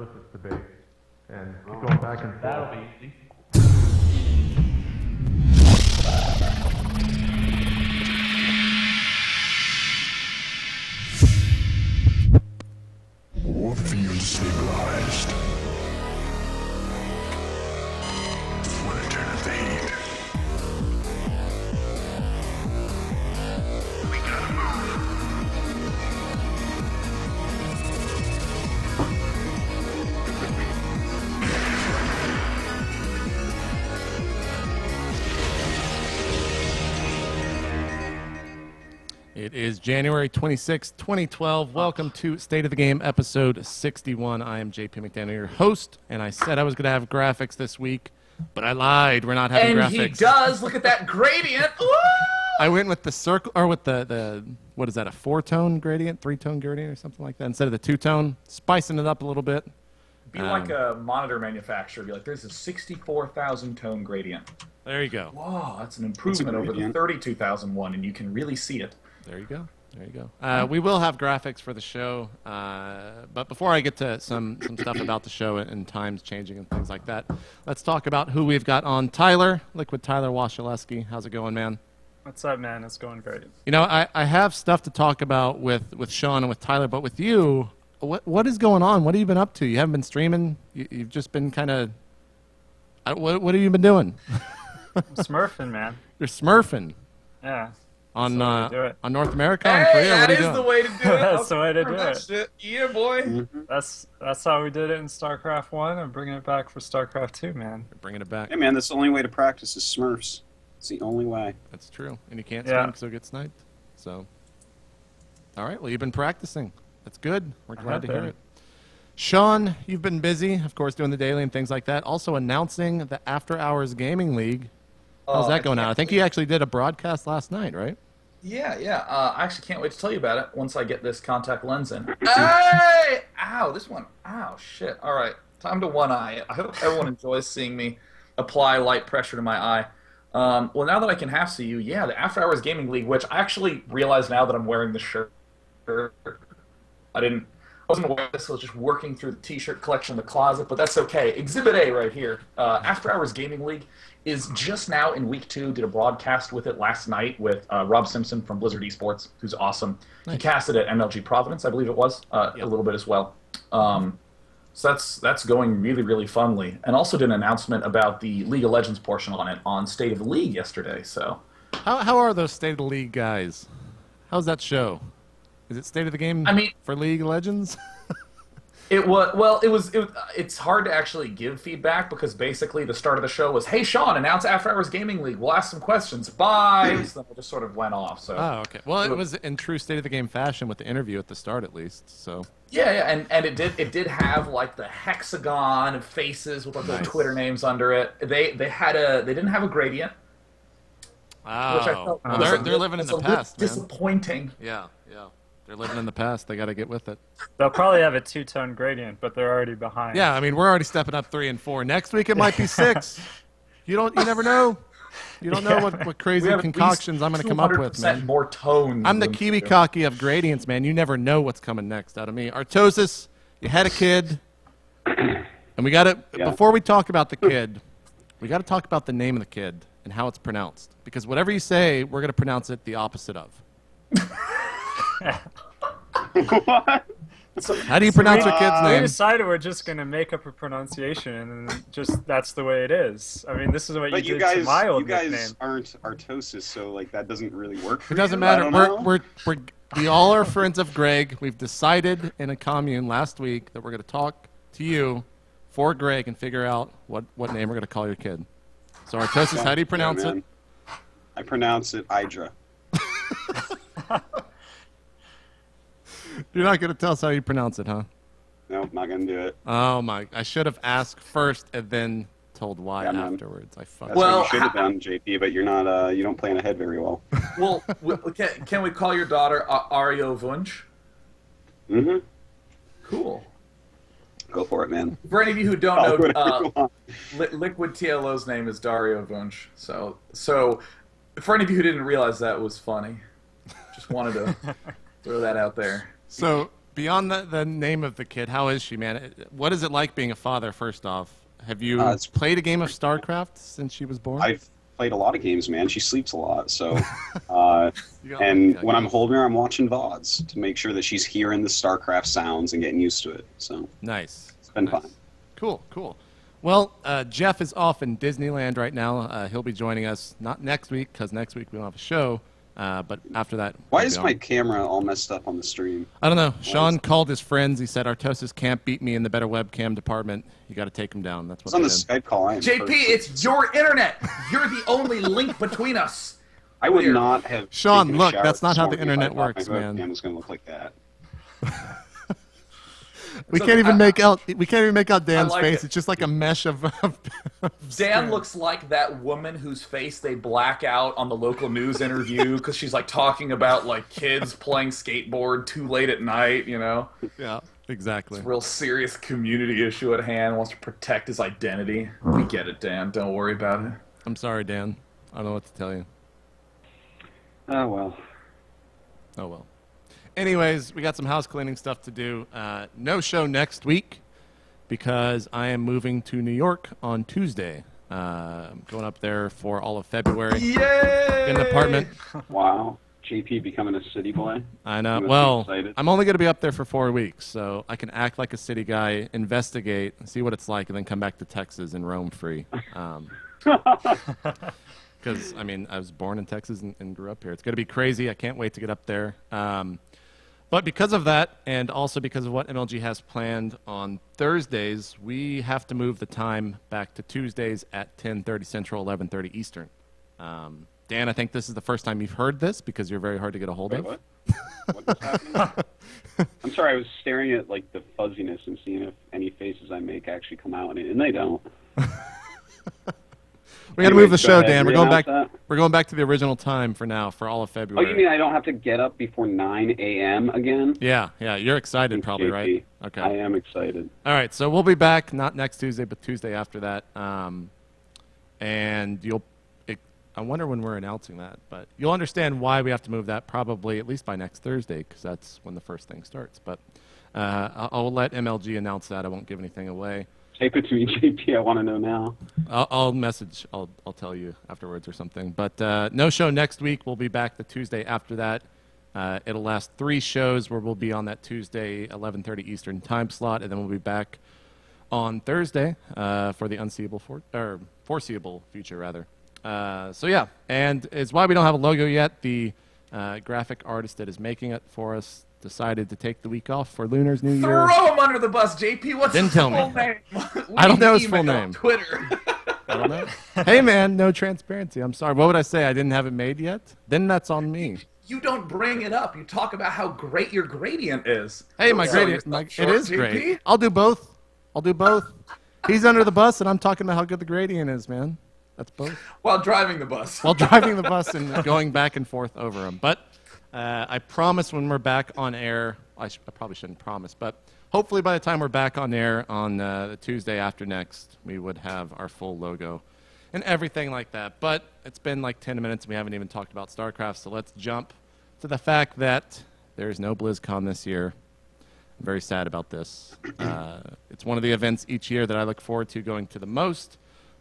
gnosis debate and keep going back and forth. That'll be easy. War field stabilized. Want to turn up the heat? We gotta move. It is January 26, 2012. Welcome to State of the Game, episode 61. I am JP McDaniel, your host, and I said I was going to have graphics this week, but I lied. We're not having graphics. And he does. Look at that gradient. Woo! I went with the circle, or with the what is that, a 4-tone gradient, 3-tone gradient, or something like that, instead of the 2-tone, spicing it up a little bit. Be like a monitor manufacturer. Be like, there's a 64,000 tone gradient. There you go. Whoa, that's an improvement over the 32,001, and you can really see it. There you go. There you go. We will have graphics for the show, but before I get to some stuff about the show and times changing and things like that, let's talk about who we've got on. Tyler, Liquid Tyler Washaleski. How's it going, man? What's up, man? It's going great. You know, I have stuff to talk about with Sean and with Tyler, but with you, what is going on? What have you been up to? You haven't been streaming? You've just been kind of... What have you been doing? I'm smurfing, man. You're smurfing. Yeah. On do it. North America, on Hey, Korea? that What are you is doing? the way to do it. That's the way to do That it. shit. Yeah, boy. That's how we did it in StarCraft 1. I'm bringing it back for StarCraft 2, man. You're bringing it back. Hey man, that's the only way to practice is Smurfs. It's the only way. That's true. And you can't Yeah. swim because you'll get sniped. So, all right. Well, you've been practicing. That's good. We're glad to hear been. it. Sean, you've been busy, of course, doing the daily and things like that. Also announcing the After Hours Gaming League. How's that going on? I think you actually did a broadcast last night, right? Yeah. I actually can't wait to tell you about it once I get this contact lens in. Hey! Ow, this one. Ow, shit. All right, time to one eye it. I hope everyone enjoys seeing me apply light pressure to my eye. Well, now that I can half see you, yeah, the After Hours Gaming League, which I actually realize now that I'm wearing the shirt. I wasn't aware of this, so I was just working through the t-shirt collection in the closet, but that's okay. Exhibit A right here. After Hours Gaming League is just now in week 2. Did a broadcast with it last night with Rob Simpson from Blizzard Esports, who's awesome. Nice. He casted at MLG Providence, I believe it was, a little bit as well. So that's going really, really funnily. And also did an announcement about the League of Legends portion on it on State of the League yesterday. So How are those State of the League guys? How's that show? Is it State of the Game for League of Legends? It's hard to actually give feedback because basically the start of the show was, "Hey Sean, announce After Hours Gaming League. We'll ask some questions. Bye." So then it just sort of went off. So Oh, okay. Well, it was in true State of the Game fashion with the interview at the start, at least. So yeah, and it did have like the hexagon of faces with like the Nice. Twitter names under it. They didn't have a gradient, which I felt well, was they're living in the was a little past, man. disappointing. Yeah. They're living in the past. They got to get with it. They'll probably have a 2-tone gradient, but they're already behind. Yeah, I mean, we're already stepping up 3 and 4. Next week it might be 6. You never know. You don't know what crazy We have at least concoctions I'm going to come up with, 200% man. more tones. I'm the than kiwi you. cocky of gradients, man. You never know what's coming next out of me. Artosis, you had a kid, and we got to. Yeah. Before we talk about the kid, we got to talk about the name of the kid and how it's pronounced. Because whatever you say, we're going to pronounce it the opposite of. What? How do you pronounce your kid's We name? decided we're just going to make up a pronunciation, and just that's the way it is. I mean, this is what But you you did to guys, my old you guys nickname. aren't Artosis, so like that doesn't really work. For It doesn't you? I matter. don't know. We all are friends of Greg. We've decided in a commune last week that we're going to talk to you for Greg and figure out what name we're going to call your kid. So Artosis, how do you pronounce Yeah, it? man. I pronounce it Hydra. You're not going to tell us how you pronounce it, huh? No, not gonna do it. Oh my! I should have asked first and then told why Yeah, man. afterwards. I fucked. That's Well, what you should have done, JP. But you're not. You don't plan ahead very well. Well, can we call your daughter Ario Vunch? Mm-hmm. Cool. Go for it, man. For any of you who don't Oh, know, whatever you want. Liquid TLO's name is Dario Vunch. So for any of you who didn't realize that was funny, just wanted to throw that out there. So Beyond the name of the kid, how is she, man? What is it like being a father, first off? Have you It's- played a game of StarCraft since she was born? I've played a lot of games, man. She sleeps a lot, so. You got And lucky, I when I'm guess. holding her, I'm watching VODs to make sure that she's hearing the StarCraft sounds and getting used to it. So Nice. it's been Nice. fun. Cool, cool. Well, Jeff is off in Disneyland right now. He'll be joining us, not next week, because next week we don't have a show, but after that... Why he'll is be my on. camera all messed up on the stream? I don't know. Sean called his friends. He said, Artosis can't beat me in the better webcam department. You got to take him down. That's It's what on they the did. Skype call. I am JP, first. it's your internet. You're the only link between us. I would Weird. not have. Sean, taken a look, shower that's not this how the morning if I internet thought works, my man. webcam was going to look like that. We So can't even I- make out. We can't even make out Dan's like face. it. It's just like a mesh of. Dan looks like that woman whose face they black out on the local news interview because she's like talking about like kids playing skateboard too late at night, you know? Yeah, exactly. It's a real serious community issue at hand, wants to protect his identity. We get it, Dan. Don't worry about it. I'm sorry, Dan. I don't know what to tell you. Oh, well. Oh well. Anyways, we got some house cleaning stuff to do. No show next week because I am moving to New York on Tuesday. I'm going up there for all of February. Yay! In an apartment. Wow. JP becoming a city boy. I know. You must be Well, excited. I'm only going to be up there for 4 weeks, so I can act like a city guy, investigate, see what it's like, and then come back to Texas and roam free. Because, I mean, I was born in Texas and grew up here. It's going to be crazy. I can't wait to get up there. But because of that, and also because of what MLG has planned on Thursdays, we have to move the time back to Tuesdays at 10:30 Central, 11:30 Eastern. Dan, I think this is the first time you've heard this because you're very hard to get a hold Wait, of. what? What's happening? I'm sorry, I was staring at like the fuzziness and seeing if any faces I make actually come out, and they don't. We got to Anyway, move the go show, ahead, Dan. We're going back. re-announce that. We're going back to the original time for now, for all of Oh, February. you mean I don't have to get up before 9 a.m. again? Yeah. You're excited, Thanks, probably, JP. right? Okay. I am excited. All right, so we'll be back not next Tuesday, but Tuesday after that. And I wonder when we're announcing that, but you'll understand why we have to move that probably at least by next Thursday, because that's when the first thing starts. But I'll let MLG announce that. I won't give anything away. Tape it to me, JP. I want to know now. I'll message. I'll tell you afterwards or something. But no show next week. We'll be back the Tuesday after that. It'll last 3 shows where we'll be on that Tuesday 11:30 Eastern time slot, and then we'll be back on Thursday for the foreseeable future rather. So yeah, and it's why we don't have a logo yet. The graphic artist that is making it for us decided to take the week off for Lunar's New Year. Throw him under the bus, JP. What's Didn't his tell full me. name? I don't know his Email full name. Twitter. I don't know. Hey man, no transparency. I'm sorry. What would I say? I didn't have it made yet? Then that's on me. You don't bring it up. You talk about how great your gradient is. Hey, my Don't sell gradient, yourself it short, is JP. great. I'll do both. He's under the bus, and I'm talking about how good the gradient is, man. That's both. While driving the bus. While driving the bus and going back and forth over them. But I promise when we're back on air, I probably shouldn't promise, but hopefully by the time we're back on air on the Tuesday after next, we would have our full logo and everything like that. But it's been like 10 minutes, and we haven't even talked about StarCraft, so let's jump to the fact that there's no BlizzCon this year. I'm very sad about this. It's one of the events each year that I look forward to going to the most.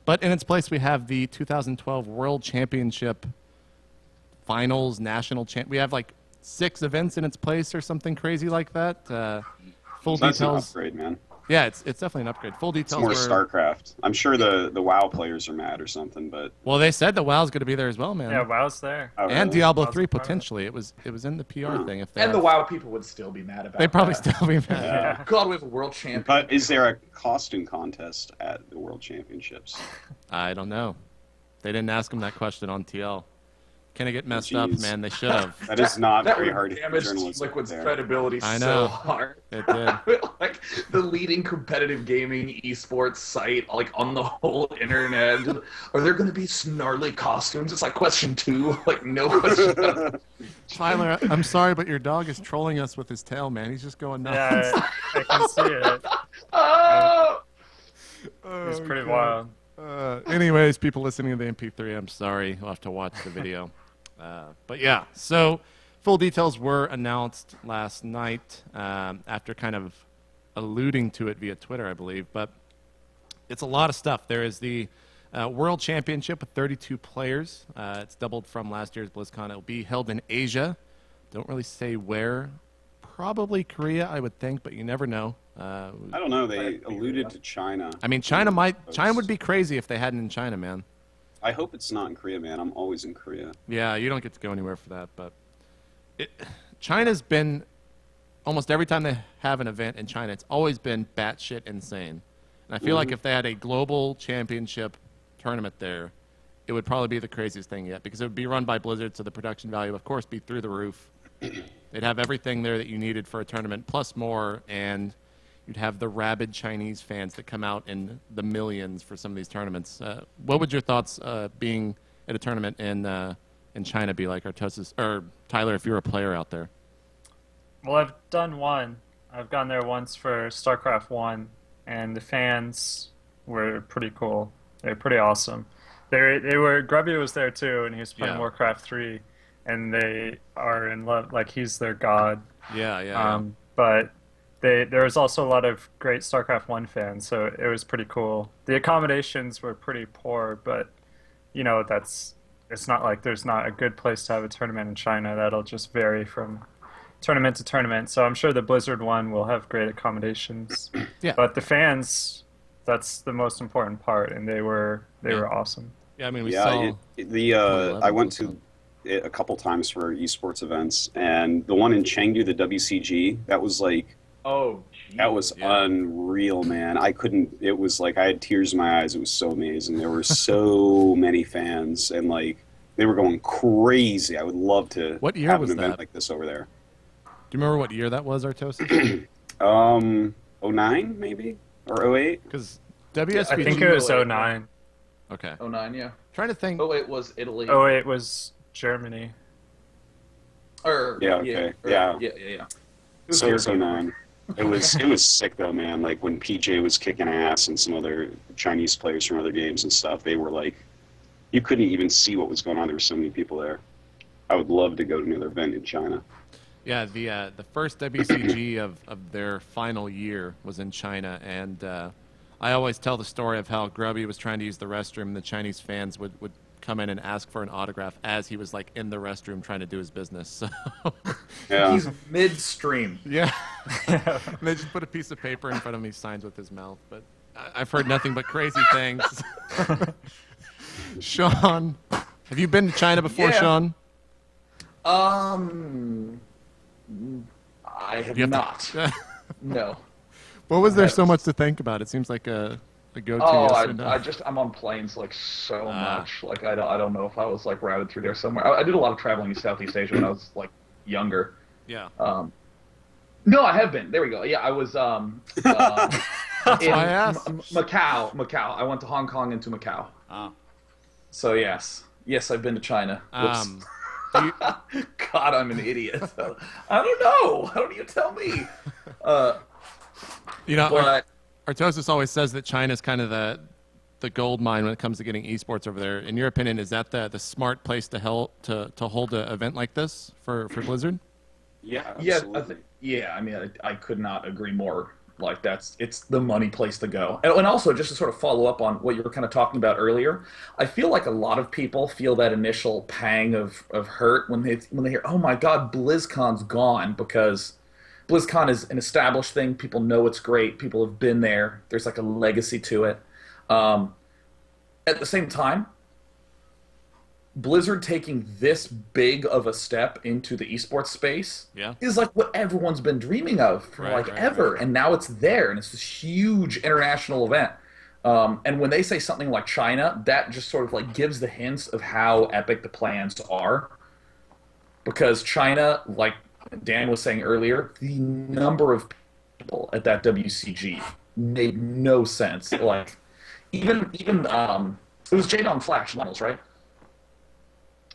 But in its place, we have the 2012 World Championship Finals National We have like 6 events in its place or something crazy like that. Full So that's an details. upgrade, man. Yeah, it's definitely an upgrade. Full It's details. more were- StarCraft. I'm sure the WoW players are mad or something, but Well, they said the WoW's going to be there as well, man. Yeah, WoW's there. oh, And really? Diablo WoW's 3 a part of it. potentially. It was in the PR thing. If they And the have- WoW people would still be mad about They'd probably that. still be mad. Yeah. God, we have a world champion. But is there a costume contest at the World Championships? I don't know. They didn't ask him that question on TL. Can it get messed up, Jeez. man? They should have. That is not that very would hard to damage journalism Liquid's there. credibility I know. so hard. It did. Like the leading competitive gaming esports site, like on the whole internet. Are there going to be snarly costumes? It's like question 2. Like no question. Tyler, I'm sorry, but your dog is trolling us with his tail, man. He's just going nuts. Yeah, I can see it. Oh! It's pretty wild. Anyways, people listening to the MP3, I'm sorry. You'll have to watch the video. But yeah, so full details were announced last night after kind of alluding to it via Twitter, I believe. But it's a lot of stuff. There is the World Championship with 32 players. It's doubled from last year's BlizzCon. It'll be held in Asia. Don't really say where. Probably Korea, I would think, but you never know. I don't know. They alluded to China. I mean, China would be crazy if they hadn't in China, man. I hope it's not in Korea, man. I'm always in Korea. Yeah, you don't get to go anywhere for that, but China's been almost every time they have an event in China, it's always been batshit insane. And I feel like if they had a global championship tournament there, it would probably be the craziest thing yet, because it would be run by Blizzard, so the production value, of course, be through the roof. They'd have everything there that you needed for a tournament, plus more, and you'd have the rabid Chinese fans that come out in the millions for some of these tournaments. What would your thoughts being at a tournament in China be like, Artosis, or Tyler, if you're a player out there? Well, I've done one. I've gone there once for StarCraft 1, and the fans were pretty cool. They were pretty awesome. They were Grubby was there too, and he was playing Warcraft 3, and they are in love. Like, he's their god. Yeah. But there was also a lot of great StarCraft 1 fans, so it was pretty cool. The accommodations were pretty poor, but you know, it's not like there's not a good place to have a tournament in China. That'll just vary from tournament to tournament. So I'm sure the Blizzard one will have great accommodations. Yeah. But the fans, that's the most important part, and they were awesome. Yeah, I mean, we saw... I went to it a couple times for esports events, and the one in Chengdu, the WCG, that was like... Oh, geez. That was unreal, man. It was like I had tears in my eyes. It was so amazing. There were so many fans, and like they were going crazy. I would love to have an event like this over there. Do you remember what year that was, Artosis? 09 maybe? Or 08? Because WSBG... I think it was 09. Okay. 09, yeah. Trying to think... 08 was Italy. 08 was Germany. Yeah. So it was 09. It was sick though, man. Like when PJ was kicking ass and some other Chinese players from other games and stuff, they were like, you couldn't even see what was going on. There were so many people there. I would love to go to another event in China. Yeah, the first WCG of their final year was in China, and I always tell the story of how Grubby was trying to use the restroom, and the Chinese fans would come in and ask for an autograph as he was like in the restroom trying to do his business. So Yeah. He's midstream. yeah, and they just put a piece of paper in front of him. He signs with his mouth. But I've heard nothing but crazy things. Sean, have you been to China before, Sean? I have not. No. What was there so much to think about? It seems like a go-to. I'm on planes like so much. Like I don't know if I was like routed through there somewhere. I did a lot of traveling in Southeast Asia when I was like younger. Yeah. No, I have been. There we go. Yeah, I was in why I asked. Macau. I went to Hong Kong and to Macau. So yes, I've been to China. God, I'm an idiot. I don't know. How do you tell me? But Artosis always says that China's kind of the gold mine when it comes to getting esports over there. In your opinion, is that the smart place to hold an event like this for Blizzard? Yeah, absolutely. I mean, I could not agree more. Like it's the money place to go. And also, just to sort of follow up on what you were kind of talking about earlier, I feel like a lot of people feel that initial pang of hurt when they hear, oh my God, BlizzCon's gone, because BlizzCon is an established thing. People know it's great. People have been there. There's like a legacy to it. At the same time, Blizzard taking this big of a step into the esports space is like what everyone's been dreaming of for ever. Right. And now it's there, and it's this huge international event. And when they say something like China, that just sort of like gives the hints of how epic the plans are. Because China, like Dan was saying earlier, the number of people at that WCG made no sense. Like even it was Jadon Flash Finals, right?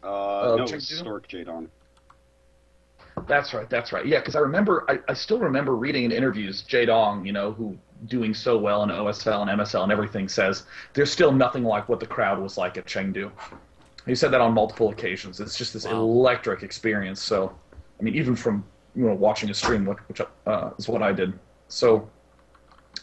No, Stork Jadon. That's right. Yeah, because I still remember reading in interviews, Jadong, who doing so well in OSL and MSL and everything, says there's still nothing like what the crowd was like at Chengdu. He said that on multiple occasions. It's just this electric experience. So I mean, even from watching a stream, which is what I did. So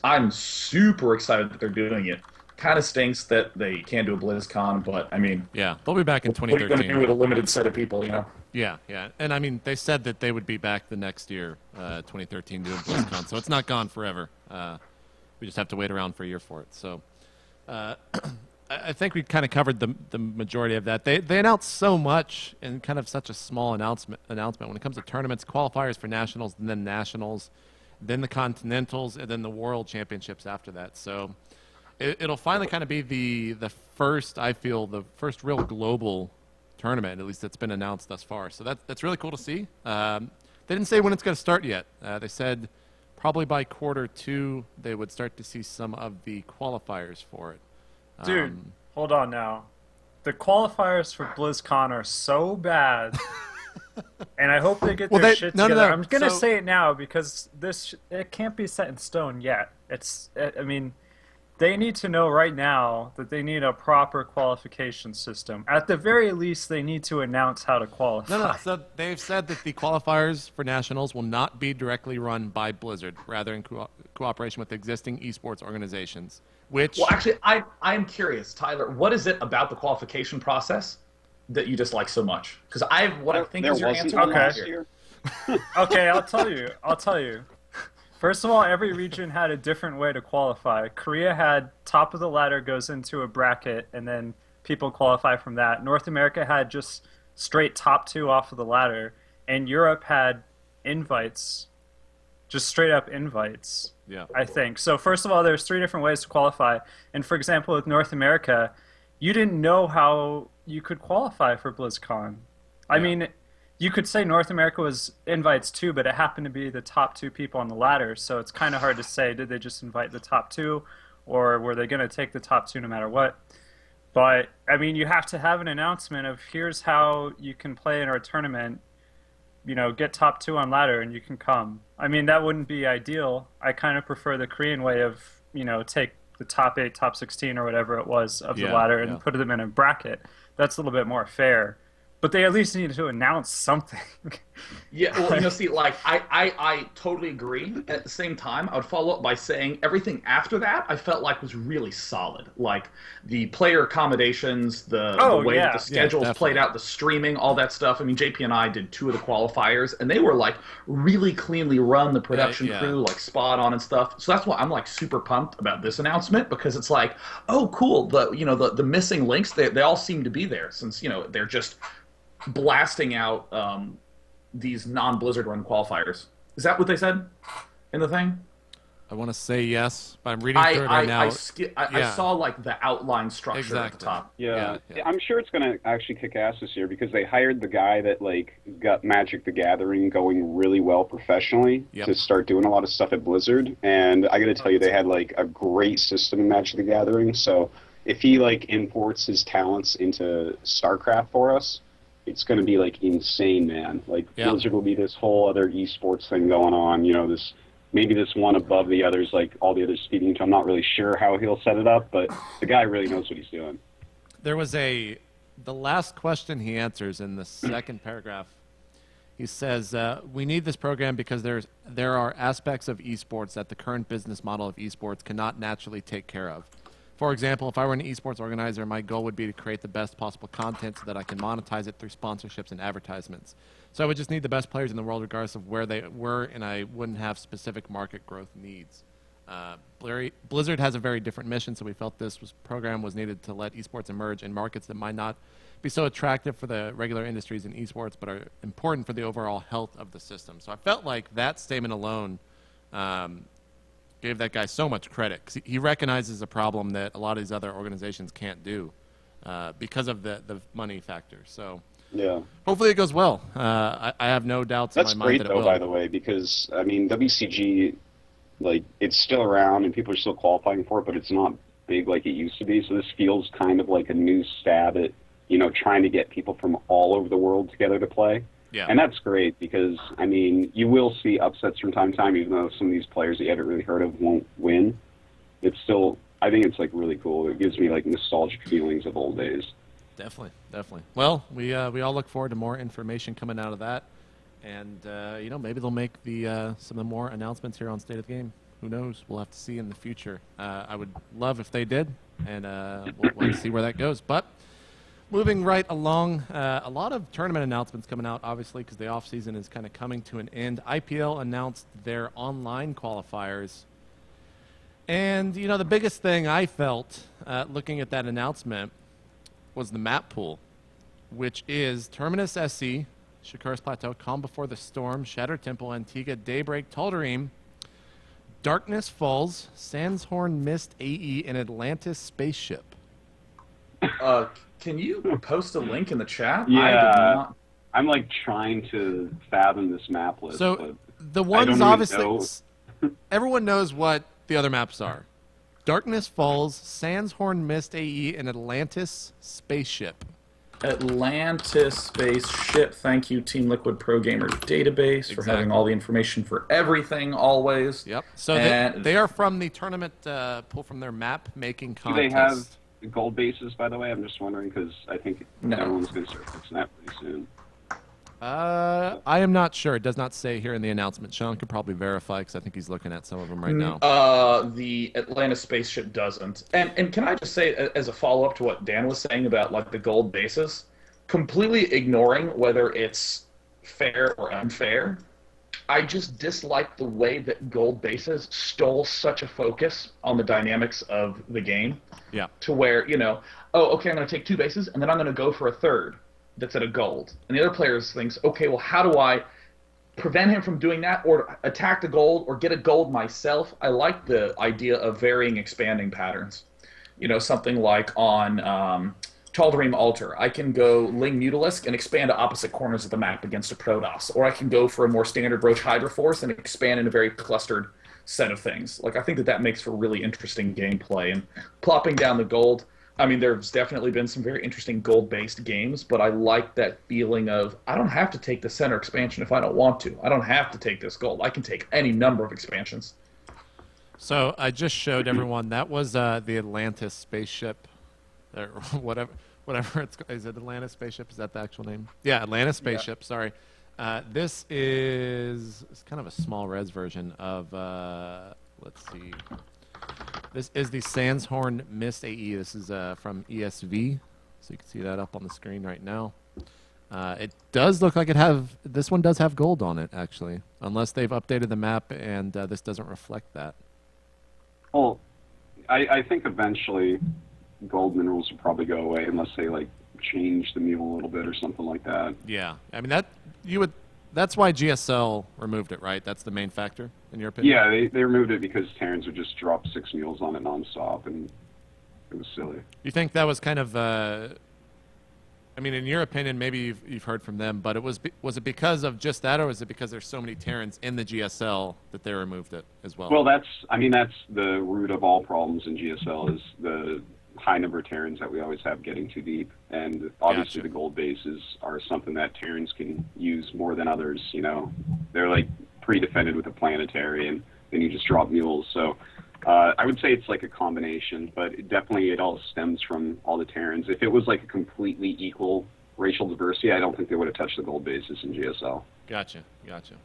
I'm super excited that they're doing it. Kind of stinks that they can't do a BlizzCon, but I mean, Yeah, they'll be back in what are you going to 2013. do with a limited set of people? Yeah, and I mean, they said that they would be back the next year, 2013, doing BlizzCon. So it's not gone forever. We just have to wait around for a year for it. So I think we kind of covered the majority of that. They announced so much in kind of such a small announcement. When it comes to tournaments, qualifiers for nationals, and then nationals, then the continentals, and then the world championships after that. So it'll finally kind of be the first, I feel, the first real global tournament, at least that's been announced thus far. So that's really cool to see. They didn't say when it's going to start yet. They said probably by Q2 they would start to see some of the qualifiers for it. Dude, hold on now. The qualifiers for BlizzCon are so bad, and I hope they get their shit together. No. I'm gonna say it now because it can't be set in stone yet. I mean, they need to know right now that they need a proper qualification system. At the very least, they need to announce how to qualify. No. So they've said that the qualifiers for nationals will not be directly run by Blizzard, rather in cooperation with existing esports organizations. Which, Well, actually, I'm curious, Tyler. What is it about the qualification process that you dislike so much? Because I think There is your wasn't answer. one Okay. last year. Okay, I'll tell you. First of all, every region had a different way to qualify. Korea had top of the ladder goes into a bracket, and then people qualify from that. North America had just straight top 2 off of the ladder, and Europe had invites, just straight up invites. yeah, I think. So first of all, there's 3 different ways to qualify. And for example, with North America, you didn't know how you could qualify for BlizzCon. I mean, you could say North America was invites too, but it happened to be the top 2 people on the ladder. So it's kind of hard to say, did they just invite the top 2 or were they going to take the top 2 no matter what? But I mean, you have to have an announcement of here's how you can play in our tournament. Get top 2 on ladder and you can come. I mean, that wouldn't be ideal. I kind of prefer the Korean way of, take the top 8, top 16 or whatever it was of the ladder and put them in a bracket. That's a little bit more fair. But they at least need to announce something. Yeah, well, see, like, I totally agree. At the same time, I would follow up by saying everything after that I felt like was really solid. Like, the player accommodations, the way that the schedules played out, the streaming, all that stuff. I mean, JP and I did 2 of the qualifiers, and they were, like, really cleanly run, the production crew, like, spot on and stuff. So that's why I'm, like, super pumped about this announcement, because it's like, oh, cool, the missing links, they all seem to be there, since, they're just blasting out these non-Blizzard run qualifiers. Is that what they said in the thing? I want to say yes, but I'm reading through it right now. I saw like the outline structure at the top. Yeah. I'm sure it's going to actually kick ass this year because they hired the guy that got Magic the Gathering going really well professionally to start doing a lot of stuff at Blizzard. And I got to tell you, they had a great system in Magic the Gathering. So if he imports his talents into StarCraft for us, it's going to be insane, man. Blizzard will be this whole other esports thing going on. Maybe this one above the others, all the others feeding into. I'm not really sure how he'll set it up, but the guy really knows what he's doing. There was the last question he answers in the second paragraph. He says, "We need this program because there are aspects of esports that the current business model of esports cannot naturally take care of. For example, if I were an esports organizer, my goal would be to create the best possible content so that I can monetize it through sponsorships and advertisements. So I would just need the best players in the world regardless of where they were, and I wouldn't have specific market growth needs. Blizzard has a very different mission, so we felt this program was needed to let esports emerge in markets that might not be so attractive for the regular industries in esports, but are important for the overall health of the system." So I felt like that statement alone gave that guy so much credit, because he recognizes a problem that a lot of these other organizations can't do because of the money factor. So hopefully it goes well. I have no doubts in my mind that it will. That's great, though, by the way, because, I mean, WCG, it's still around and people are still qualifying for it, but it's not big like it used to be. So this feels kind of like a new stab at, trying to get people from all over the world together to play. Yeah. And that's great because, I mean, you will see upsets from time to time, even though some of these players that you haven't really heard of won't win. It's still, I think it's really cool. It gives me nostalgic feelings of old days. Definitely. Well, we all look forward to more information coming out of that. And maybe they'll make some of the more announcements here on State of the Game. Who knows? We'll have to see in the future. I would love if they did, and we'll see where that goes. But moving right along, a lot of tournament announcements coming out, obviously, because the off-season is kind of coming to an end. IPL announced their online qualifiers. And, the biggest thing I felt looking at that announcement was the map pool, which is Terminus SC, Shakuras Plateau, Calm Before the Storm, Shattered Temple, Antigua, Daybreak, Tal'Darim, Darkness Falls, Sandshorn Mist AE, and Atlantis Spaceship. Can you post a link in the chat? Yeah. I did not. I'm like trying to fathom this map list. So but the I ones don't even obviously, know. everyone knows what the other maps are. Darkness Falls, Sandshorn Mist AE, and Atlantis Spaceship. Atlantis Spaceship. Thank you, Team Liquid Pro Gamers Database, for having all the information for everything, always. Yep. So And- they are from the tournament pull from their map making Do contest. they have gold bases, by the way? I'm just wondering because I think No. everyone's going to start fixing that pretty soon. I am not sure. It does not say here in the announcement. Sean could probably verify because I think he's looking at some of them right now. The Atlantis Spaceship doesn't. And can I just say, as a follow-up to what Dan was saying about like the gold bases, completely ignoring whether it's fair or unfair, I just dislike the way that gold bases stole such a focus on the dynamics of the game. Yeah. To where, oh, okay, I'm going to take 2 bases, and then I'm going to go for a third that's at a gold. And the other player thinks, okay, well, how do I prevent him from doing that or attack the gold or get a gold myself? I like the idea of varying expanding patterns. Something like on Tal'Darim Altar, I can go Ling Mutalisk and expand to opposite corners of the map against a Protoss. Or I can go for a more standard Roach Hydra Force and expand in a very clustered set of things. Like, I think that makes for really interesting gameplay. And plopping down the gold, I mean, there's definitely been some very interesting gold-based games, but I like that feeling of, I don't have to take the center expansion if I don't want to. I don't have to take this gold. I can take any number of expansions. So I just showed everyone that was the Atlantis Spaceship, or whatever it's called. Is it Atlantis Spaceship? Is that the actual name? Yeah, Atlantis Spaceship. Yeah. Sorry. This is kind of a small res version of. Let's see. This is the Sandshorn Mist AE. This is from ESV, so you can see that up on the screen right now. It does look like this one does have gold on it, actually, unless they've updated the map and this doesn't reflect that. Well, I think eventually gold minerals will probably go away unless they like change the mule a little bit or something like that. Yeah, I mean that's why GSL removed it, right? That's the main factor, in your opinion? Yeah, they removed it because Terrans would just drop 6 mules on it nonstop, and it was silly. You think that was kind of, I mean, in your opinion, maybe you've heard from them, but was it because of just that, or was it because there's so many Terrans in the GSL that they removed it as well? Well, that's the root of all problems in GSL is the high number of Terrans that we always have getting too deep, and obviously Gotcha. the gold bases are something that Terrans can use more than others. They're like pre-defended with a planetary, and then you just drop mules. So I would say it's like a combination, but it all stems from all the Terrans. If it was like a completely equal racial diversity, I don't think they would have touched the gold bases in GSL. Gotcha.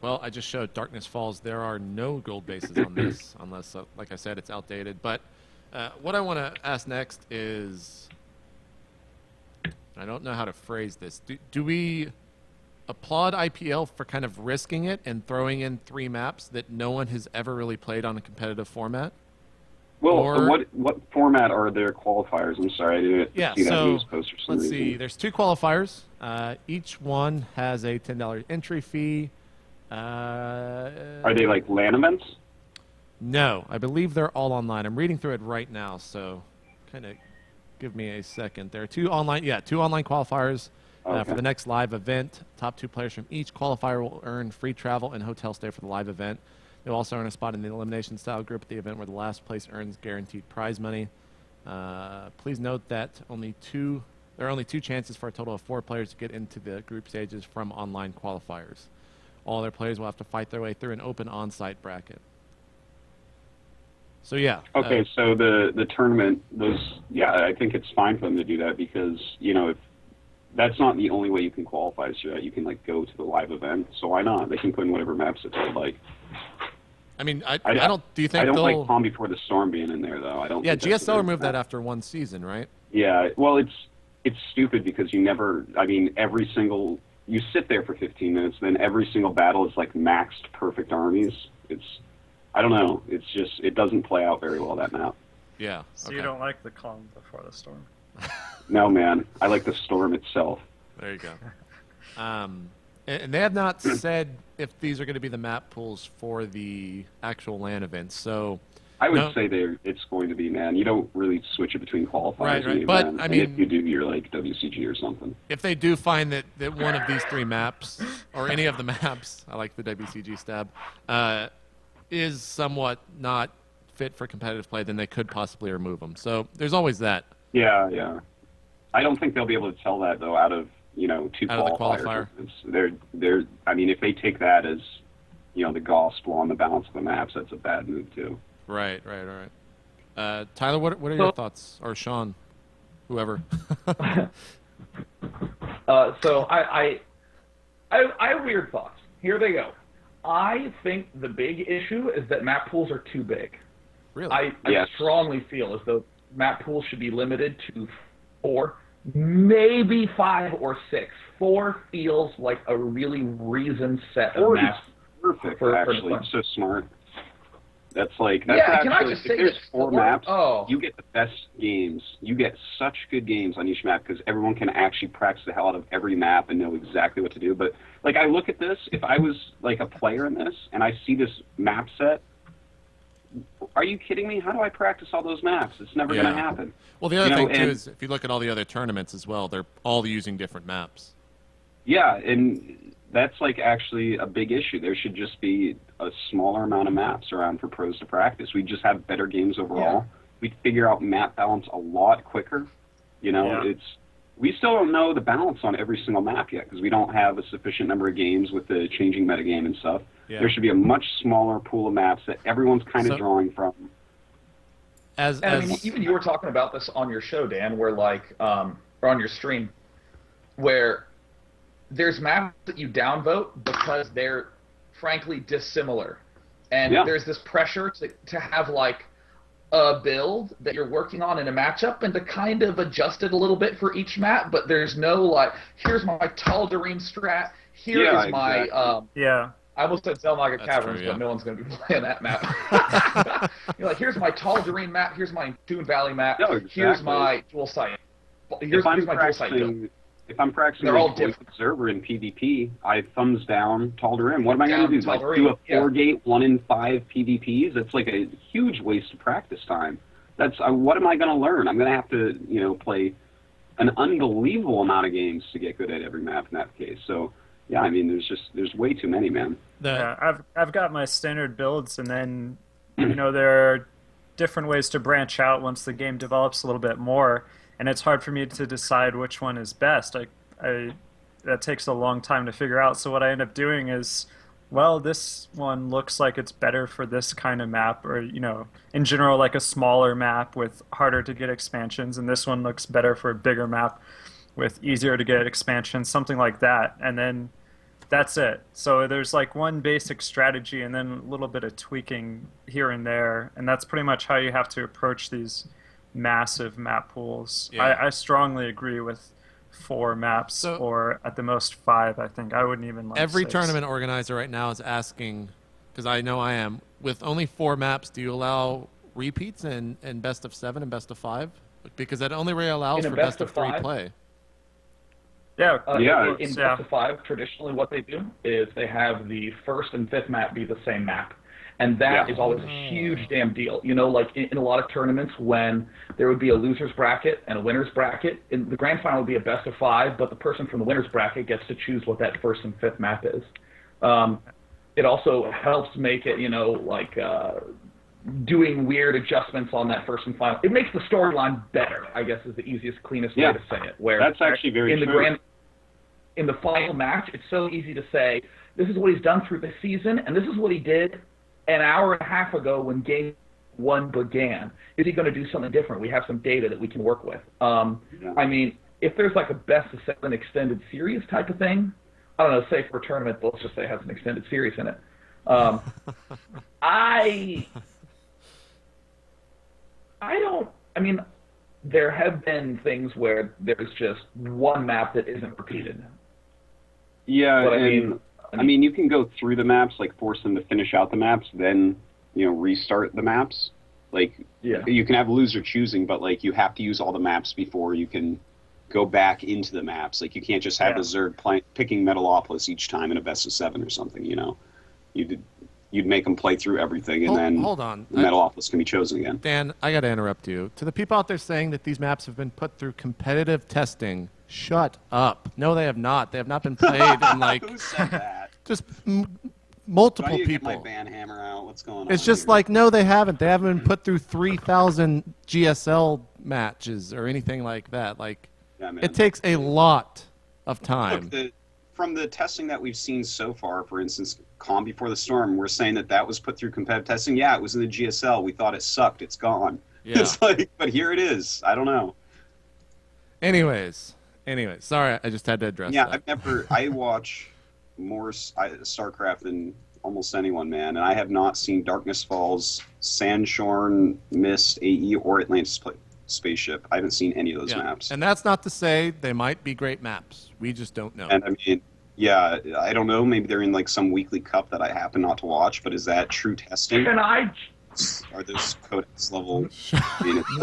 Well, I just showed Darkness Falls. There are no gold bases on this, unless, like I said, it's outdated. But what I want to ask next is, I don't know how to phrase this. Do we applaud IPL for kind of risking it and throwing in 3 maps that no one has ever really played on a competitive format? Well, what format are their qualifiers? I'm sorry, I didn't see that news post for some let's reason. see. There's 2 qualifiers. Each one has a $10 entry fee. Are they like LAN events? No, I believe they're all online. I'm reading through it right now, so kind of give me a second. There are 2 online qualifiers for the next live event. Top 2 players from each qualifier will earn free travel and hotel stay for the live event. They'll also earn a spot in the elimination style group at the event where the last place earns guaranteed prize money. Please note that there are only 2 chances for a total of 4 players to get into the group stages from online qualifiers. All their players will have to fight their way through an open on-site bracket. So yeah. Okay, so the tournament, I think it's fine for them to do that because if that's not the only way you can qualify. So that you can like go to the live event. So why not? They can put in whatever maps that they like. I mean, I don't. Do you think I don't they'll? like Calm Before the Storm being in there though. I don't. Yeah, think that's a GSL good removed map. that after one season, right? Yeah, well, it's stupid because you never. I mean, every single you sit there for 15 minutes, then every single battle is like maxed perfect armies. I don't know. It's just it doesn't play out very well, that map. Yeah. So okay. you don't like the Calm Before the Storm? No, man. I like the storm itself. There you go. And they have not said if these are going to be the map pools for the actual LAN events. So I would no. say it's going to be, man. You don't really switch it between qualifiers. Right. and But LAN. I And mean, if you do, you're like WCG or something. if they do find that one of these three maps or any of the maps, I like the WCG stab, is somewhat not fit for competitive play, then they could possibly remove them. So there's always that. Yeah. I don't think they'll be able to tell that though out of two Out of the qualifiers. qualifier. They're. I mean, if they take that as the gospel on the balance of the maps, that's a bad move too. Right. Tyler, what are your thoughts? Or Sean, whoever. So I have weird thoughts. Here they go. I think the big issue is that map pools are too big. Really? I Yes. strongly feel as though map pools should be limited to 4, maybe 5 or 6. 4 feels like a really reasoned set of Or maps. perfect, for actually. fun. So smart. That's Yeah, can I actually, just if say there's that 4 four- maps, oh. you get the best games. You get such good games on each map because everyone can actually practice the hell out of every map and know exactly what to do. But like I look at this, if I was like a player in this and I see this map set, are you kidding me? How do I practice all those maps? It's never Yeah. going to happen. Well, the other thing, too, and- is if you look at all the other tournaments as well, they're all using different maps. Yeah, and that's like actually a big issue. There should just be a smaller amount of maps around for pros to practice. We just have better games overall. We figure out map balance a lot quicker. Yeah. We still don't know the balance on every single map yet because we don't have a sufficient number of games with the changing metagame and stuff. Yeah. There should be a much smaller pool of maps that everyone's kind of So- drawing from. As And I mean, even you were talking about this on your show, Dan, where or on your stream, where there's maps that you downvote because they're frankly dissimilar, and Yeah. there's this pressure to have like a build that you're working on in a matchup and to kind of adjust it a little bit for each map, but there's no like, here's my tall Dareem strat, here is Yeah, my exactly. Yeah. I almost said Zelmaga That's Caverns, true, yeah. but no one's going to be playing that map. You're like, here's my Tall Dareem map, here's my Toon Valley map, No, here's exactly. my dual site. Here's my dual site build. If I'm practicing They're all with Voice Observer in PvP, I thumbs down Tall Rim. What am I going to Down do? Like Tall do a Rim, yeah. 4-gate 1 in 5 PvPs? It's like a huge waste of practice time. That's what am I going to learn? I'm going to have to play an unbelievable amount of games to get good at every map in that case. So yeah, I mean there's way too many, man. Yeah, I've got my standard builds, and then there are different ways to branch out once the game develops a little bit more, and it's hard for me to decide which one is best. That takes a long time to figure out. So what I end up doing is, well, this one looks like it's better for this kind of map, or in general like a smaller map with harder to get expansions, and this one looks better for a bigger map with easier to get expansions, something like that, and then that's it. So there's like one basic strategy and then a little bit of tweaking here and there, and that's pretty much how you have to approach these massive map pools. Yeah. I strongly agree with 4 maps, or at the most 5. I think I wouldn't even like Every 6. tournament organizer right now is asking, because I know I am, with only 4 maps, do you allow repeats in best of 7 and best of 5? Because that only really allows In a for best best of of 3 5? play. Yeah, Yeah, In yeah. best of 5, traditionally what they do is they have the 1st and 5th map be the same map. And that Yeah. is always a huge damn deal. Like in a lot of tournaments when there would be a loser's bracket and a winner's bracket, in the grand final would be a best of 5, but the person from the winner's bracket gets to choose what that 1st and 5th map is. It also helps make it, doing weird adjustments on that 1st and final. It makes the storyline better, I guess is the easiest, cleanest way Yeah. to say it. Where That's actually very in the true. in the final match, it's so easy to say, this is what he's done through the season, and this is what he did an hour and a half ago when game 1 began. Is he going to do something different? We have some data that we can work with. I mean, if there's like a best of 7 extended series type of thing, I don't know, say for a tournament, let's just say it has an extended series in it. I mean, there have been things where there's just one map that isn't repeated. Yeah, But I mean, you can go through the maps, like force them to finish out the maps, then restart the maps. Like, Yeah. you can have loser choosing, but like you have to use all the maps before you can go back into the maps. Like, you can't just have Yeah. the Zerg picking Metalopolis each time in a best of 7 or something. You'd make them play through everything, and then hold on. the Metalopolis can be chosen again. Dan, I got to interrupt you. To the people out there saying that these maps have been put through competitive testing, shut up. No, they have not. They have not been played in like Who said that? just Do I multiple need to get people. my band hammer out? What's going on? It's just here? like, no, they haven't. They haven't been put through 3,000 GSL matches or anything like that. Like, Yeah, man. it takes a lot of time. Look, from the testing that we've seen so far, for instance, Calm Before the Storm, we're saying that was put through competitive testing. Yeah, it was in the GSL. We thought it sucked. It's gone. Yeah. It's like, but here it is. I don't know. Anyways, sorry, I just had to address Yeah, that. I watch more StarCraft than almost anyone, man, and I have not seen Darkness Falls, Sandshorn, Mist, AE, or Atlantis Spaceship. I haven't seen any of those Yeah. maps. And that's not to say they might be great maps. We just don't know. And I mean, yeah, I don't know. Maybe they're in like some weekly cup that I happen not to watch. But is that true testing? Can I Are those codex level?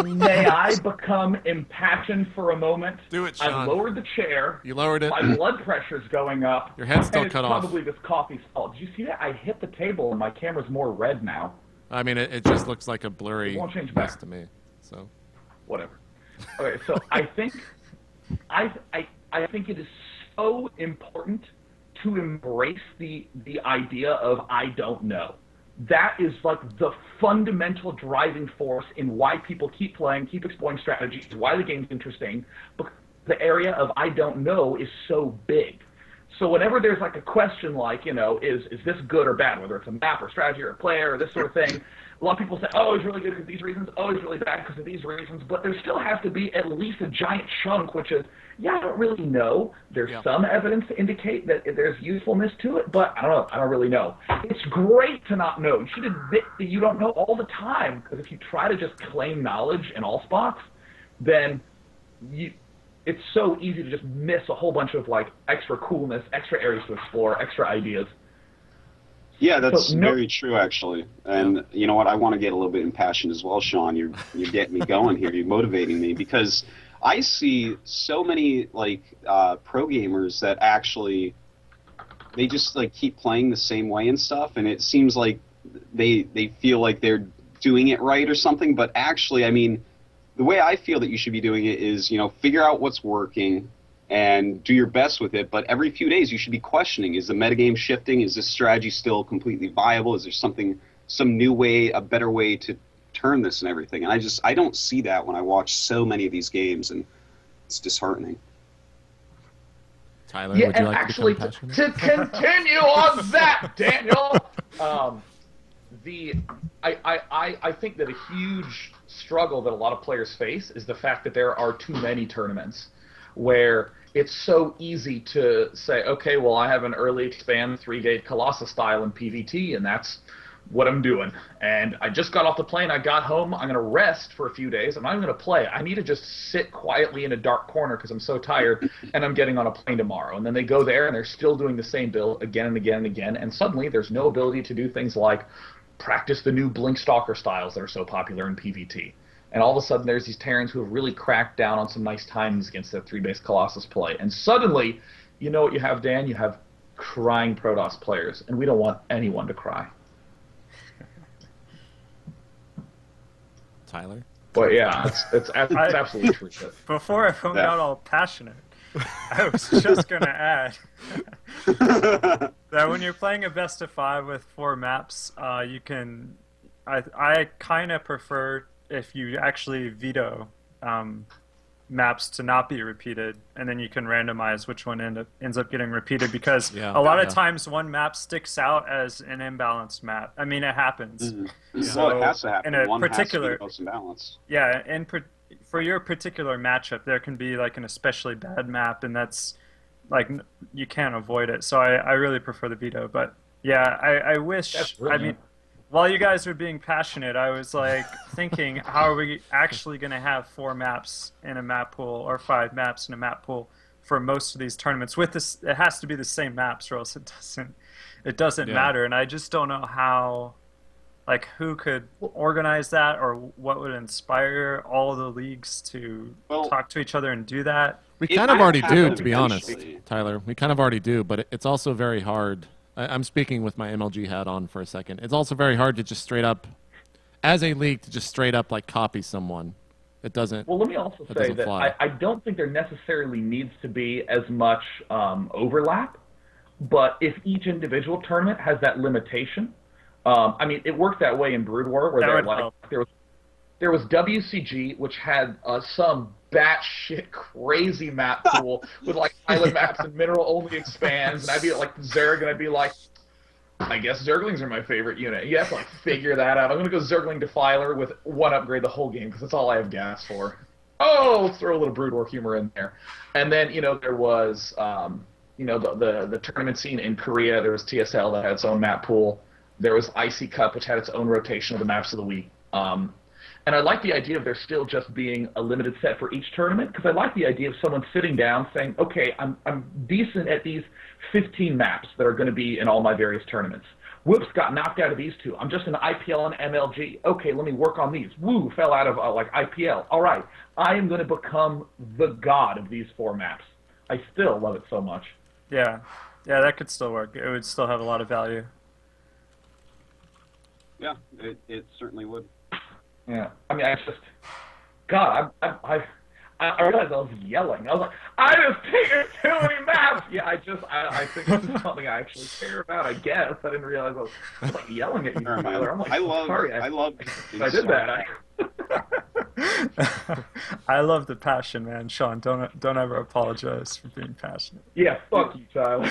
May I become impassioned for a moment? Do it, I Sean. lowered the chair. You lowered it. My blood pressure's going up. Your head's still and it's cut off. probably this coffee's fault. Did you see that? I hit the table and my camera's more red now. I mean, it just looks like a blurry It won't change mess back. to me. So Whatever. Okay, so I think it is so important to embrace the idea of I don't know. That is like the fundamental driving force in why people keep playing, keep exploring strategies, why the game's interesting, because the area of I don't know is so big. So whenever there's like a question like, is this good or bad, whether it's a map or strategy or a player or this sort of thing, a lot of people say, oh, it's really good because of these reasons, oh, it's really bad because of these reasons, but there still has to be at least a giant chunk, which is, yeah, I don't really know. There's some evidence to indicate that there's usefulness to it, but I don't know. I don't really know. It's great to not know. You should admit that you don't know all the time, because if you try to just claim knowledge in all spots, then it's so easy to just miss a whole bunch of like extra coolness, extra areas to explore, extra ideas. Yeah, that's So, very true, actually. And you know what? I want to get a little bit impassioned as well, Sean. You're getting me going here. You're motivating me, because I see so many like pro gamers that actually they just like keep playing the same way and stuff, and it seems like they feel like they're doing it right or something. But actually, I mean, the way I feel that you should be doing it is, figure out what's working and do your best with it, but every few days you should be questioning, is the metagame shifting? Is this strategy still completely viable? Is there some new way, a better way to turn this and everything? And I don't see that when I watch so many of these games, and it's disheartening. Tyler, Yeah, would you and like actually, to become to passionate? continue on that, Daniel, I think that a huge struggle that a lot of players face is the fact that there are too many tournaments, where it's so easy to say, okay, well, I have an early expand 3-gate Colossus style in PvT, and that's what I'm doing. And I just got off the plane, I got home, I'm going to rest for a few days, I'm not even going to play. I need to just sit quietly in a dark corner because I'm so tired, and I'm getting on a plane tomorrow. And then they go there, and they're still doing the same build again and again and again, and suddenly there's no ability to do things like practice the new Blink Stalker styles that are so popular in PvT. And all of a sudden, there's these Terrans who have really cracked down on some nice timings against that 3-base Colossus play. And suddenly, you know what you have, Dan? You have crying Protoss players, and we don't want anyone to cry. Tyler? But yeah, it's absolutely true. Before I got all passionate, I was just going to add that when you're playing a best of 5 with 4 maps, you can. I kind of prefer if you actually veto maps to not be repeated, and then you can randomize which one ends up getting repeated, because a lot of times one map sticks out as an imbalanced map. I mean, it happens. So, well, it has to happen. In a one particular, has to be the most imbalanced. yeah, for your particular matchup, there can be like an especially bad map, and that's like you can't avoid it. So I really prefer the veto. But yeah, I wish. That's I brilliant. mean, while you guys were being passionate, I was like thinking, how are we actually going to have 4 maps in a map pool or 5 maps in a map pool for most of these tournaments? With this, it has to be the same maps, or else it doesn't Yeah. matter. And I just don't know how, like, who could organize that, or what would inspire all the leagues to Well- talk to each other and do that. We It kind of might already do, happen to be honest, eventually. Tyler. We kind of already do, but it's also very hard. I'm speaking with my MLG hat on for a second. It's also very hard to just straight up, as a league, to just straight up like copy someone. It doesn't. Well, let me also That say doesn't that fly. I don't think there necessarily needs to be as much overlap, but if each individual tournament has that limitation, I mean, it worked that way in Brood War, where That there would like help. there was WCG, which had some batshit crazy map pool with like island maps and mineral only expands, and I'd be like Zerg, and I'd be like, I guess Zerglings are my favorite unit. You have to like figure that out. I'm gonna go Zergling Defiler with 1 upgrade the whole game because that's all I have gas for. Oh, throw a little Brood War humor in there, and then there was the tournament scene in Korea. There was TSL that had its own map pool. There was IC Cup, which had its own rotation of the maps of the week. And I like the idea of there still just being a limited set for each tournament, because I like the idea of someone sitting down saying, okay, I'm decent at these 15 maps that are going to be in all my various tournaments. Whoops, got knocked out of these 2. I'm just an IPL and MLG. Okay, let me work on these. Woo, fell out of IPL. All right, I am going to become the god of these 4 maps. I still love it so much. Yeah, that could still work. It would still have a lot of value. Yeah, it certainly would. Yeah, I mean, God, I realized I was yelling. I was like, I just taken too many maps. Yeah, I think this is something I actually care about. I guess I didn't realize I was like yelling at you, Never mind. Tyler. I'm like, I love sorry, I love I did that. I love the passion, man. Sean, don't ever apologize for being passionate. Yeah, fuck you, Tyler.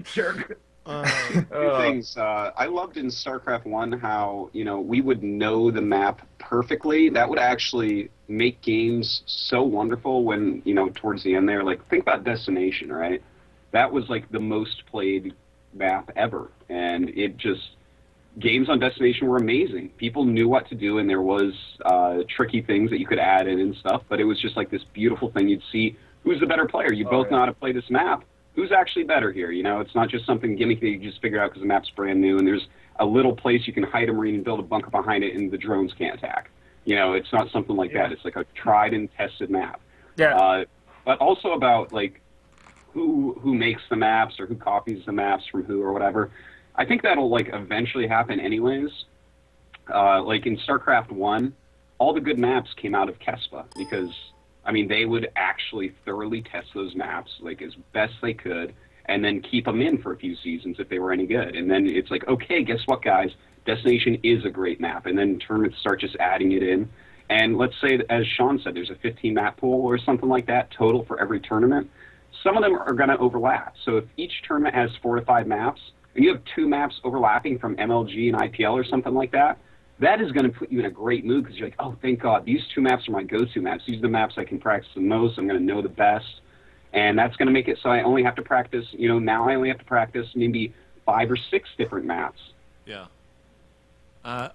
Jerk. Two things. I loved in StarCraft 1 how, we would know the map perfectly. That would actually make games so wonderful when, towards the end there, like, think about Destination, right? That was, like, the most played map ever. And games on Destination were amazing. People knew what to do, and there was tricky things that you could add in and stuff, but it was just like this beautiful thing. You'd see who's the better player. You both know how to play this map. Who's actually better here? It's not just something gimmicky that you just figure out because the map's brand new, and there's a little place you can hide a marine and build a bunker behind it, and the drones can't attack. It's not something like that. It's like a tried and tested map. Yeah. But also about like who makes the maps or who copies the maps from who or whatever. I think that'll like eventually happen anyways. Like in StarCraft 1, all the good maps came out of Kespa because they would actually thoroughly test those maps like as best they could and then keep them in for a few seasons if they were any good. And then it's like, okay, guess what, guys? Destination is a great map. And then tournaments start just adding it in. And let's say, as Sean said, there's a 15 map pool or something like that total for every tournament. Some of them are going to overlap. So if each tournament has 4 to 5 maps, and you have 2 maps overlapping from MLG and IPL or something like that, that is going to put you in a great mood because you're like, oh, thank God, these 2 maps are my go-to maps. These are the maps I can practice the most. I'm going to know the best. And that's going to make it so I only have to practice, now I only have to practice maybe 5 or 6 different maps. Yeah.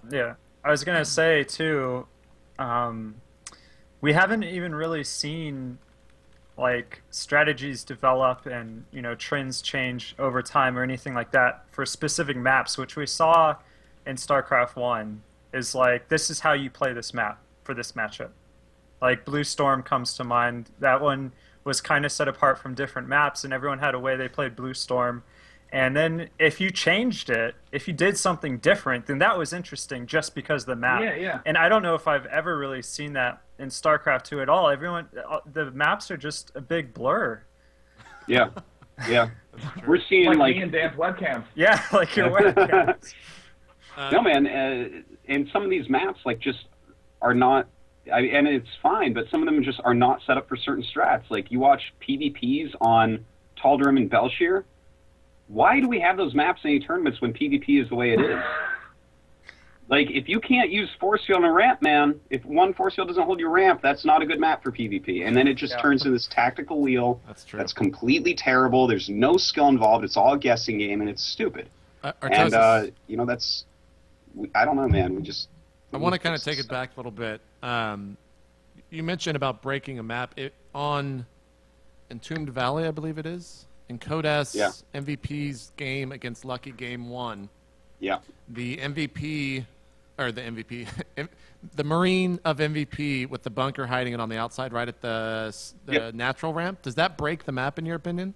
Yeah, I was gonna say too, we haven't even really seen like strategies develop and trends change over time or anything like that for specific maps, which we saw in StarCraft 1 is like, this is how you play this map for this matchup. Like Blue Storm comes to mind. That one was kind of set apart from different maps, and everyone had a way they played Blue Storm. And then if you changed it, if you did something different, then that was interesting just because of the map. Yeah. And I don't know if I've ever really seen that in StarCraft 2 at all. The maps are just a big blur. Yeah. We're seeing Like me and Dan's webcams. Yeah, like your webcams. No, man, and some of these maps like just are not, and it's fine, but some of them just are not set up for certain strats. Like you watch PvPs on Tal'Darim and Belshir. Why do we have those maps in any tournaments when PvP is the way it is? Like, if you can't use force field on a ramp, man, if one force field doesn't hold your ramp, that's not a good map for PvP. And then it just turns into this tactical wheel. That's true. That's completely terrible. There's no skill involved. It's all a guessing game, and it's stupid. Artosis, You know, that's... I don't know, man. I want to kind of take it back a little bit. You mentioned about breaking a map on Entombed Valley, I believe it is, in Codas MVP's game against Lucky Game 1. Yeah. The MVP, or the MVP, the Marine of MVP with the bunker hiding it on the outside right at the natural ramp, does that break the map in your opinion?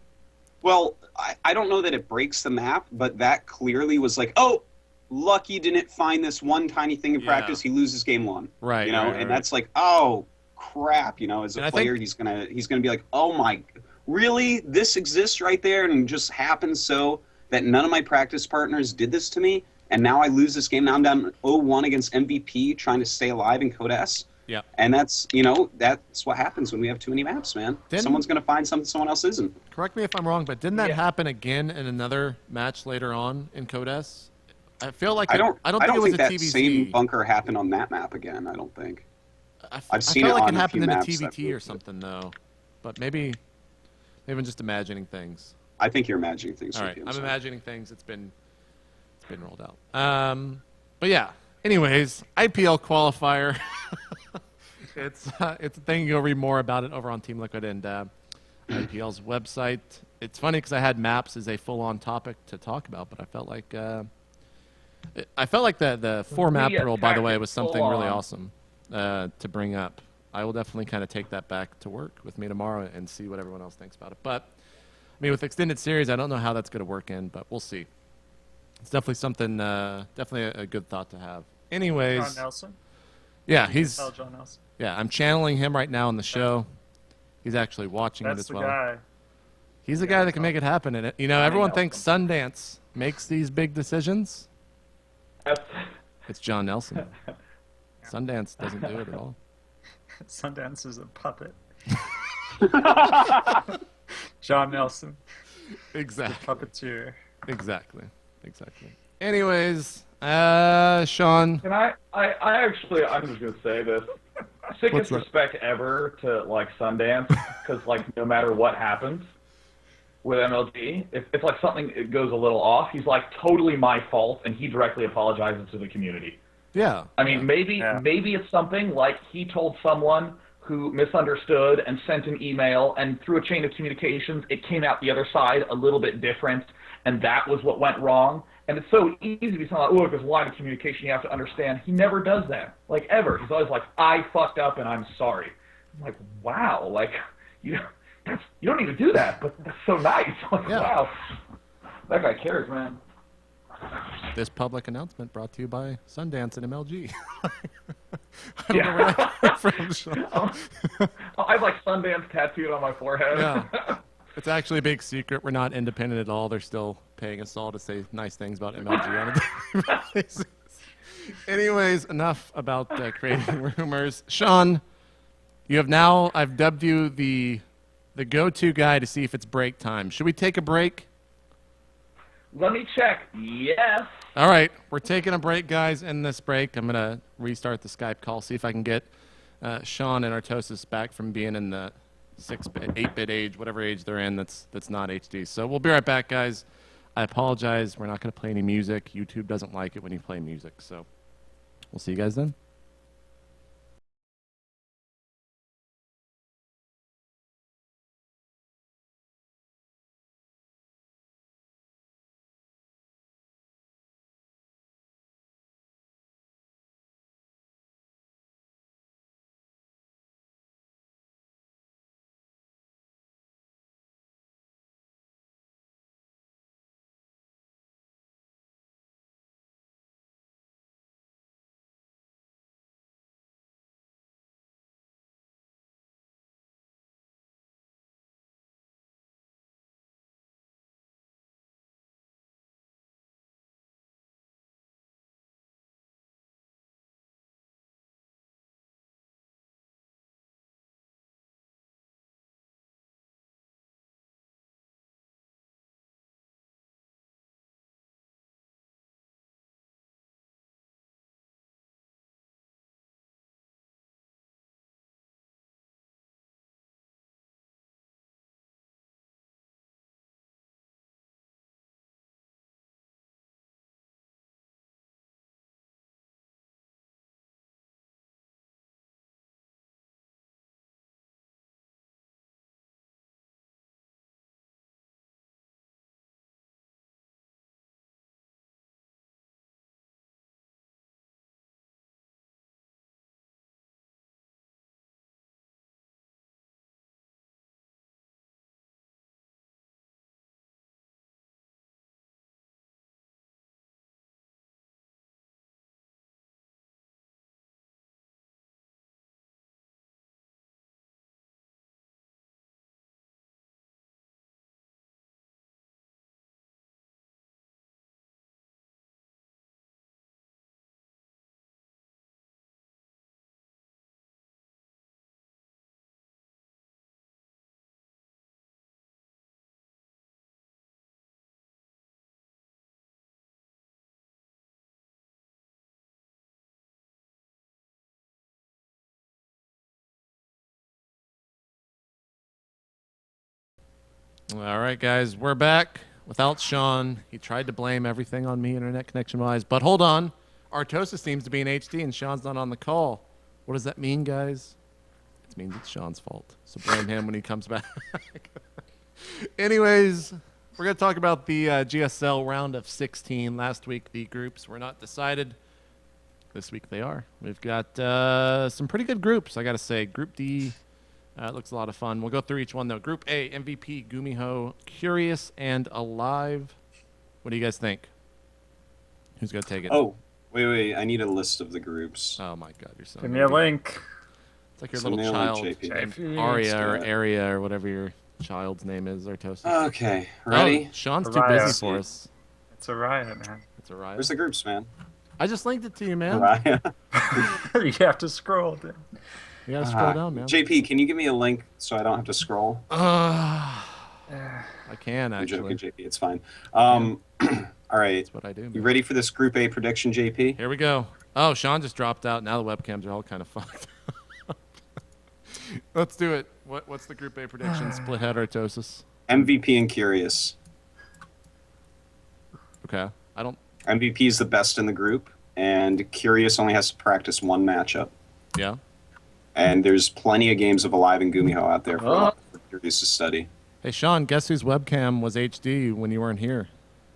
Well, I don't know that it breaks the map, but that clearly was like, oh, Lucky didn't find this one tiny thing in practice. He loses game 1. Right. You know, and that's like, oh crap. You know, as a player, he's gonna be like, oh my, really? This exists right there, and just happens so that none of my practice partners did this to me, and now I lose this game. Now I'm down 0-1 against MVP, trying to stay alive in Code S. Yeah. And that's what happens when we have too many maps, man. Someone's gonna find something someone else isn't. Correct me if I'm wrong, but didn't that happen again in another match later on in Code S? I feel like I don't think it was a that TVT. Same bunker happened on that map again. I don't think. I've seen feel it like on it a happened few in a maps TVT or something though, but maybe I'm just imagining things. I think you're imagining things. All right, I'm imagining things. It's been rolled out. But yeah. Anyways, IPL qualifier. It's a thing. You'll read more about it over on Team Liquid and IPL's website. It's funny because I had maps as a full-on topic to talk about, but I felt like the four-map rule, by the way, was something really awesome to bring up. I will definitely kind of take that back to work with me tomorrow and see what everyone else thinks about it. But I mean, with extended series, I don't know how that's going to work in, but we'll see. It's definitely something, definitely a good thought to have. Anyways, John Nelson. yeah, John Nelson. yeah, I'm channeling him right now on the show. He's actually watching it That's as the well. guy. He's the guy that can make it happen. And you know, everyone thinks Sundance makes these big decisions. It's John Nelson. Sundance doesn't do it at all. Sundance is a puppet. John Nelson, Exactly. puppeteer. Exactly. Anyways, Sean. Can I'm just gonna say this. Sickest respect ever to like Sundance, because like no matter what happens with MLG, if like something goes a little off, he's like totally my fault, and he directly apologizes to the community. Yeah. I mean, maybe it's something like he told someone who misunderstood and sent an email, and through a chain of communications, it came out the other side a little bit different, and that was what went wrong. And it's so easy to be something like, oh, if there's a line of communication, you have to understand. He never does that, like, ever. He's always like, I fucked up and I'm sorry. I'm like, wow, like, you don't need to do that, but that's so nice. Like, wow, that guy cares, man. This public announcement brought to you by Sundance and MLG. I don't know where that came from, Sean. I have like Sundance tattooed on my forehead. Yeah. It's actually a big secret. We're not independent at all. They're still paying us all to say nice things about MLG on a daily basis. Anyways, enough about creating rumors. Sean, I've dubbed you the go-to guy to see if it's break time. Should we take a break? Let me check. Yes. All right, we're taking a break, guys. In this break, I'm gonna restart the Skype call, see if I can get Sean and Artosis back from being in the 6-bit, 8-bit age, whatever age they're in. That's not HD. So we'll be right back, guys. I apologize. We're not gonna play any music. YouTube doesn't like it when you play music. So we'll see you guys then. All right, guys, we're back without Sean. He tried to blame everything on me, internet connection-wise. But hold on. Artosis seems to be in HD, and Sean's not on the call. What does that mean, guys? It means it's Sean's fault. So blame him when he comes back. Anyways, we're going to talk about the GSL round of 16. Last week, the groups were not decided. This week, they are. We've got some pretty good groups, I got to say. Group D... it looks a lot of fun. We'll go through each one, though. Group A, MVP, Gumiho, Curious, and Alive. What do you guys think? Who's going to take it? Oh, wait. I need a list of the groups. Oh, my God. You're so Give me a link. It's like your So little nail child, it, JP. named Aria or Aria or whatever your child's name is, Artosis. Okay, ready? Oh, Sean's too Araya. busy for us. It's a riot, man. It's a riot. Where's the groups, man? I just linked it to you, man. Raya. You have to scroll. Dude. You got to scroll down, man. JP, can you give me a link so I don't have to scroll? I can, I'm actually. joking, JP. It's fine. All right. That's what I do, You man. ready for this Group A prediction, JP? Here we go. Oh, Sean just dropped out. Now the webcams are all kind of fucked. Let's do it. What's the Group A prediction? Split head Artosis. MVP and Curious. Okay. I don't... MVP is the best in the group, and Curious only has to practice one matchup. Yeah. And there's plenty of games of Alive and Gumiho out there for Curious to study. Hey, Sean, guess whose webcam was HD when you weren't here?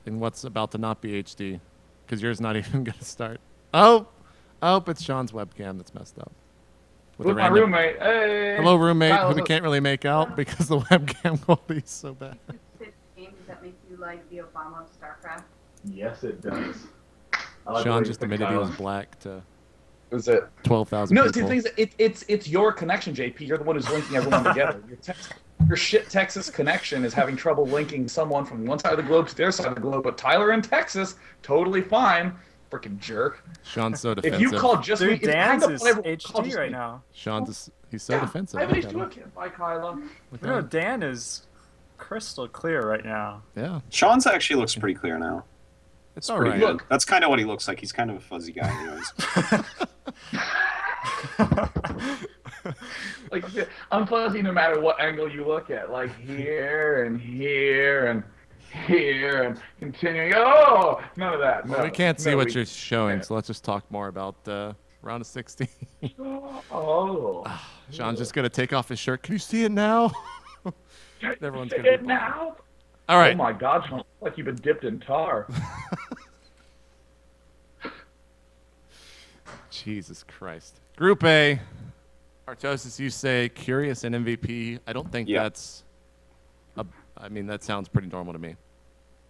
And what's about to not be HD? Because yours not even going to start. Oh, it's Sean's webcam that's messed up. With With a my random- roommate. Hey. Hello, roommate, Kyle, who we can't really make out because the webcam quality is so bad. Game, does that make you like the Obama of StarCraft? Yes, it does. I like the way Sean you just picked admitted he Kyle. was black to Was it? 12,000 No, people. see, the thing is, it's your connection, JP. You're the one who's linking everyone together. Your shit Texas connection is having trouble linking someone from one side of the globe to their side of the globe. But Tyler in Texas, totally fine. Freaking jerk. Sean's so If defensive. you call just me, Dude, it's Dan's kind of is whatever call HD just right me. now. He's so defensive. I have Look an at HD him. account. Bye, Kyla. Look You at know, him. Dan is crystal clear right now. Yeah, Sean's actually looks pretty clear now. it's all Pretty right. good. Look. That's kind of what he looks like. He's kind of a fuzzy guy anyways. Like, I'm fuzzy no matter what angle you look at. Like here and here and here and continuing. Oh, none of that. Well, no, we can't see no, what we you're showing, can't. so let's just talk more about round of 16. Oh. Sean's just gonna take off his shirt. Can you see it now? Everyone's gonna It be now? all right. Oh my God, Sean, it's like you've been dipped in tar. Jesus Christ. Group A. Artosis, you say Curious and MVP. I don't think Yeah. that's. I mean, that sounds pretty normal to me.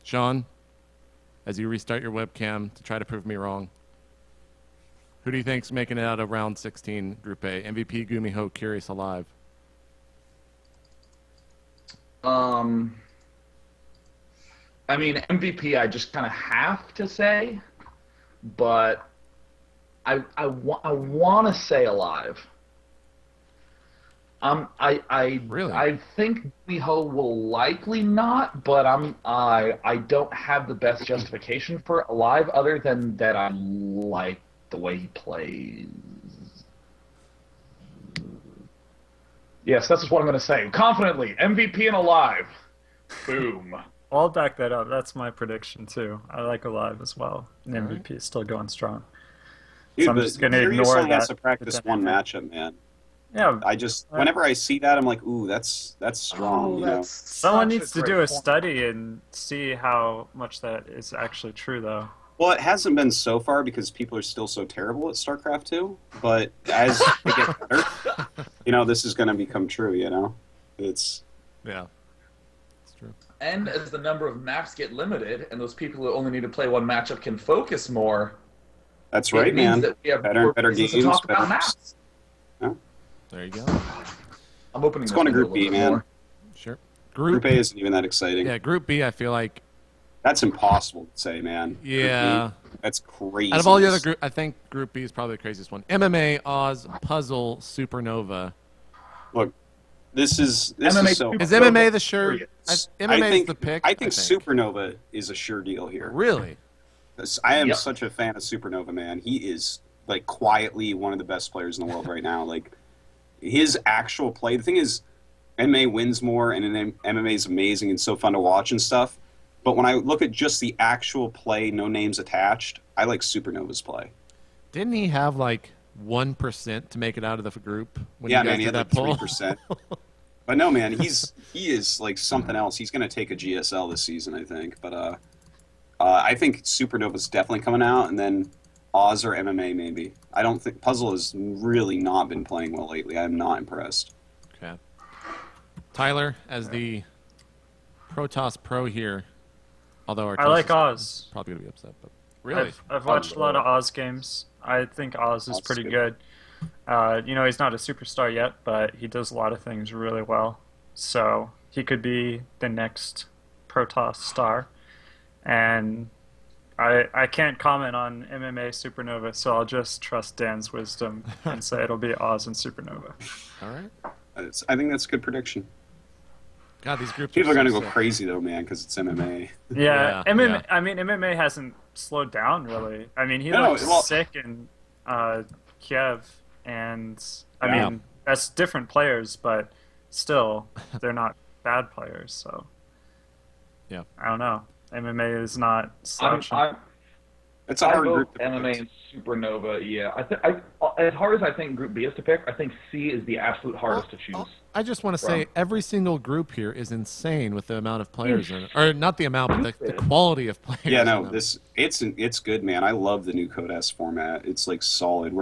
Sean, as you restart your webcam to try to prove me wrong, who do you think's making it out of round 16, Group A? MVP, Gumiho, Curious, Alive. I mean, MVP, I just kind of have to say, but I want to say Alive. Really? I think Miho will likely not, but I don't have the best justification for Alive other than that I like the way he plays. Yes, that's just what I'm going to say. Confidently, MVP and Alive. Boom. I'll back that up. That's my prediction too. I like Alive as well. And MVP is still going strong. Dude, So I'm but just gonna Curious ignore only has that. to practice one matchup, man. Yeah, Whenever I see that, I'm like, ooh, that's strong. you know? someone such needs to great do a point. study and see how much that is actually true, though. Well, it hasn't been so far because people are still so terrible at StarCraft 2. But as they get better, this is going to become true. It's Yeah. It's true. And as the number of maps get limited, and those people who only need to play one matchup can focus more, that's it right, means man. that we have Better more and better reasons games, to talk about better- maps. There you go. I'm opening. Let's this go on to window Group a B, little bit man. more. Sure. Group A isn't even that exciting. Yeah, Group B, I feel like, That's impossible to say, man. Group yeah. B, that's crazy. Out of all the other group, I think Group B is probably the craziest one. MMA, Oz, Puzzle, Supernova. Look, this is MMA so. Is Supernova, MMA the sure? period. MMA is the pick. I think Supernova is a sure deal here. Really? 'Cause I am Yep. such a fan of Supernova, man. He is like quietly one of the best players in the world right now. Like his actual play. The thing is, MMA wins more, and then MMA is amazing and so fun to watch and stuff. But when I look at just the actual play, no names attached, I like Supernova's play. Didn't he have like 1% to make it out of the group when Yeah, you guys man, he did had that like poll? 3%. But no, man, he is like something else. He's going to take a GSL this season, I think. But I think Supernova's definitely coming out, and then Oz or MMA maybe. I don't think Puzzle has really not been playing well lately. I'm not impressed. Okay. Tyler, as the Protoss Pro here, although our I like is Oz. probably going to be upset, but really? I've watched a lot of Oz games. I think Oz is Oz is pretty good. good. You know, he's not a superstar yet, but he does a lot of things really well. So he could be the next Protoss star. And I can't comment on MMA Supernova, so I'll just trust Dan's wisdom and say it'll be Oz and Supernova. All right. I think that's a good prediction. God, these groups People are going to so go sick. crazy, though, man, because it's MMA. Yeah, Yeah, MMA. yeah. I mean, MMA hasn't slowed down really. I mean, he No, looked well- sick in Kiev, and I Yeah. mean that's different players, but still, they're not bad players. So, Yeah. I don't know. MMA is not slouching. It's a I hard vote group to MMA predict. and Supernova. Yeah, as hard as I think Group B is to pick, I think C is the absolute hardest to choose. I just want to say From. every single group here is insane with the amount of players in it. Or not the amount, but the quality of players. Yeah, no, in them. it's good, man. I love the new Code S format. It's like solid.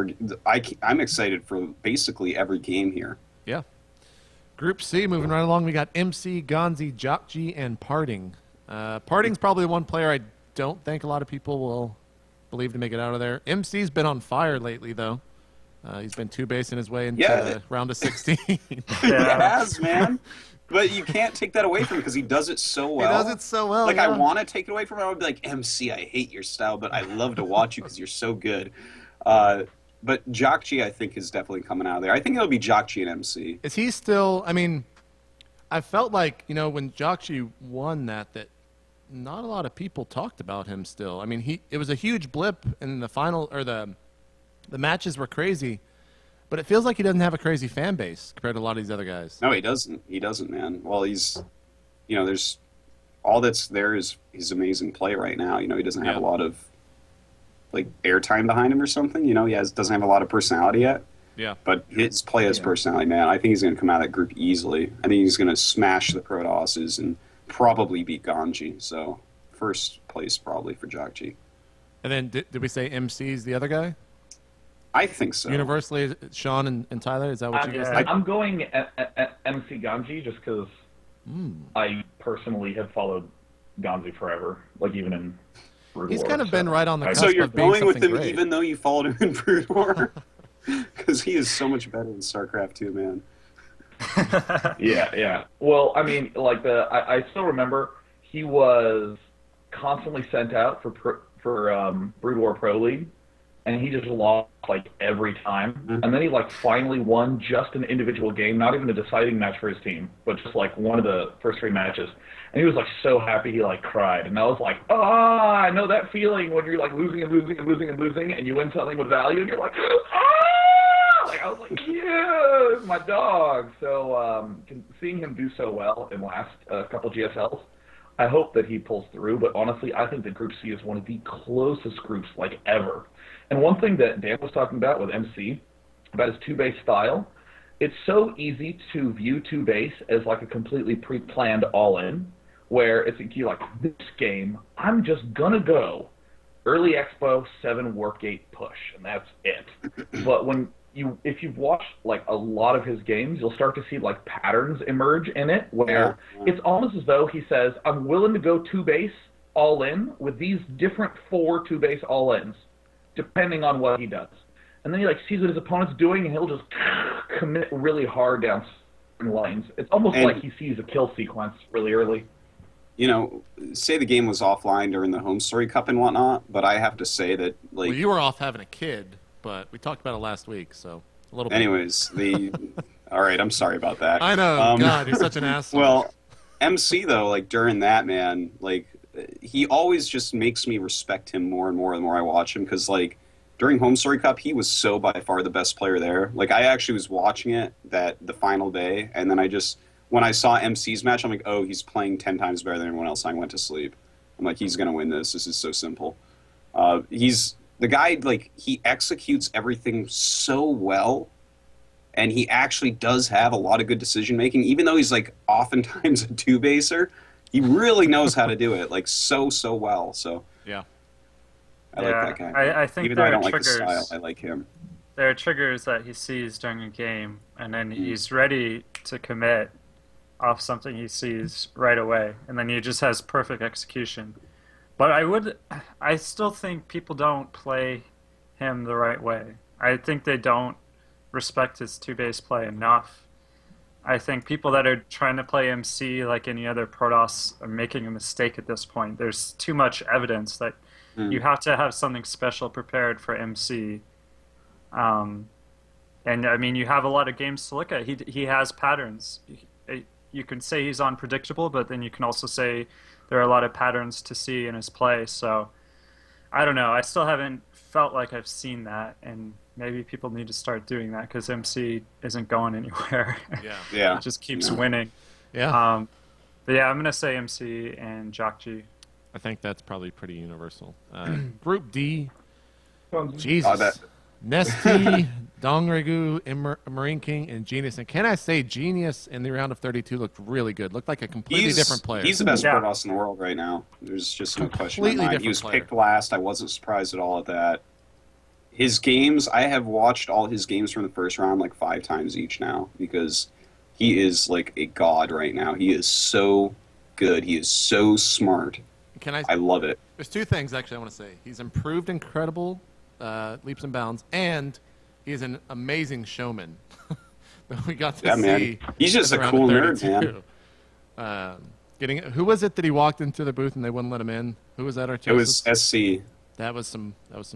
I'm excited for basically every game here. Yeah. Group C, moving right along, we got MC, Gonzi, Jockji, and Parting. Parting's probably the one player I don't think a lot of people will believe to make it out of there. MC's been on fire lately, though. He's been two-basing his way into Yeah. round of 16. He has, man. But you can't take that away from him because he does it so He well. does it so well. Like, yeah. I want to take it away from him. I would be like, MC, I hate your style, but I love to watch you because you're so good. But Jockji, I think, is definitely coming out of there. I think it'll be Jockji and MC. Is he still? I mean, I felt like when Jockji won that not a lot of people talked about him still. I mean, it was a huge blip in the final, or the matches were crazy, but it feels like he doesn't have a crazy fan base compared to a lot of these other guys. No, he doesn't. He doesn't, man. Well, he's, there's all that's there is his amazing play right now. He doesn't have a lot of like airtime behind him or something. He doesn't have a lot of personality yet. Yeah. But his play has personality, man. I think he's going to come out of that group easily. I think he's going to smash the Protosses and probably beat Ganji. So first place probably for Jockji. And then did we say MC's the other guy? I think so. Universally, Sean and Tyler. Is that what you guys think? I'm going MC Ganji just because I personally have followed Ganji forever, like even in Brood He's War, kind of been right on the cusp So you're of being going with something him great. even though you followed him in Brood War? Because he is so much better than StarCraft 2, man. Yeah. Well, I mean, like I still remember he was constantly sent out for Brood War Pro League, and he just lost like every time. Mm-hmm. And then he like finally won just an individual game, not even a deciding match for his team, but just like one of the first 3 matches. And he was like so happy he like cried, and I was like, I know that feeling when you're like losing and losing and losing and losing, and you win something with value, and you're like, Like I was like, yeah, my dog. So seeing him do so well in the last couple GSLs, I hope that he pulls through. But honestly, I think that Group C is one of the closest groups like ever. And one thing that Dan was talking about with MC, about his 2-base style, it's so easy to view 2-base as like a completely pre-planned all-in, where it's you're like, this game, I'm just gonna go early expo 7 warp gate push, and that's it. But if you've watched like a lot of his games, you'll start to see like patterns emerge in it where it's almost as though he says, I'm willing to go 2-base all in with these different 4 2-base all ins, depending on what he does. And then he like sees what his opponent's doing, and he'll just commit really hard down certain lanes. It's almost like he sees a kill sequence really early. Say the game was offline during the Home Story Cup and whatnot, but I have to say that, like... Well, you were off having a kid, but we talked about it last week, so a little bit. Anyways, all right, I'm sorry about that. I know, God, you're such an asshole. Well, MC, though, like, during that, man, like, he always just makes me respect him more and more the more I watch him, because, like, during Home Story Cup, he was so by far the best player there. Like, I actually was watching it the final day, and then I just when I saw MC's match, I'm like, oh, he's playing 10 times better than everyone else. I went to sleep. I'm like, he's gonna win this. This is so simple. He's the guy. Like he executes everything so well, and he actually does have a lot of good decision making. Even though he's like oftentimes a two baser, he really knows how to do it like so well. So Yeah. I like that guy. I think even though there I are don't like the triggers. style, I like him. There are triggers that he sees during a game, and then he's ready to commit off something he sees right away, and then he just has perfect execution. But I still think people don't play him the right way. I think they don't respect his two-base play enough. I think people that are trying to play MC like any other Protoss are making a mistake at this point. There's too much evidence that you have to have something special prepared for MC. And I mean, you have a lot of games to look at. He has patterns. You can say he's unpredictable, but then you can also say there are a lot of patterns to see in his play. So I don't know. I still haven't felt like I've seen that, and maybe people need to start doing that because MC isn't going anywhere. Yeah. It just keeps winning. Yeah. But yeah, I'm gonna say MC and Jockji. I think that's probably pretty universal. Group D. Oh, Jesus. Nesty, Dongregu, Marine King, and Genius. And can I say Genius in the round of 32 looked really good. Looked like a completely different player. He's the best Protoss in the world right now. There's just no question in my mind. He was picked last. I wasn't surprised at all at that. His games, I have watched all his games from the first round like 5 times each now because he is like a god right now. He is so good. He is so smart. I love it. There's 2 things actually I want to say. He's improved incredible leaps and bounds, and he's an amazing showman. We got to see. Man. He's just a cool nerd, man. Who was it that he walked into the booth and they wouldn't let him in? Who was that? It was SC. That was some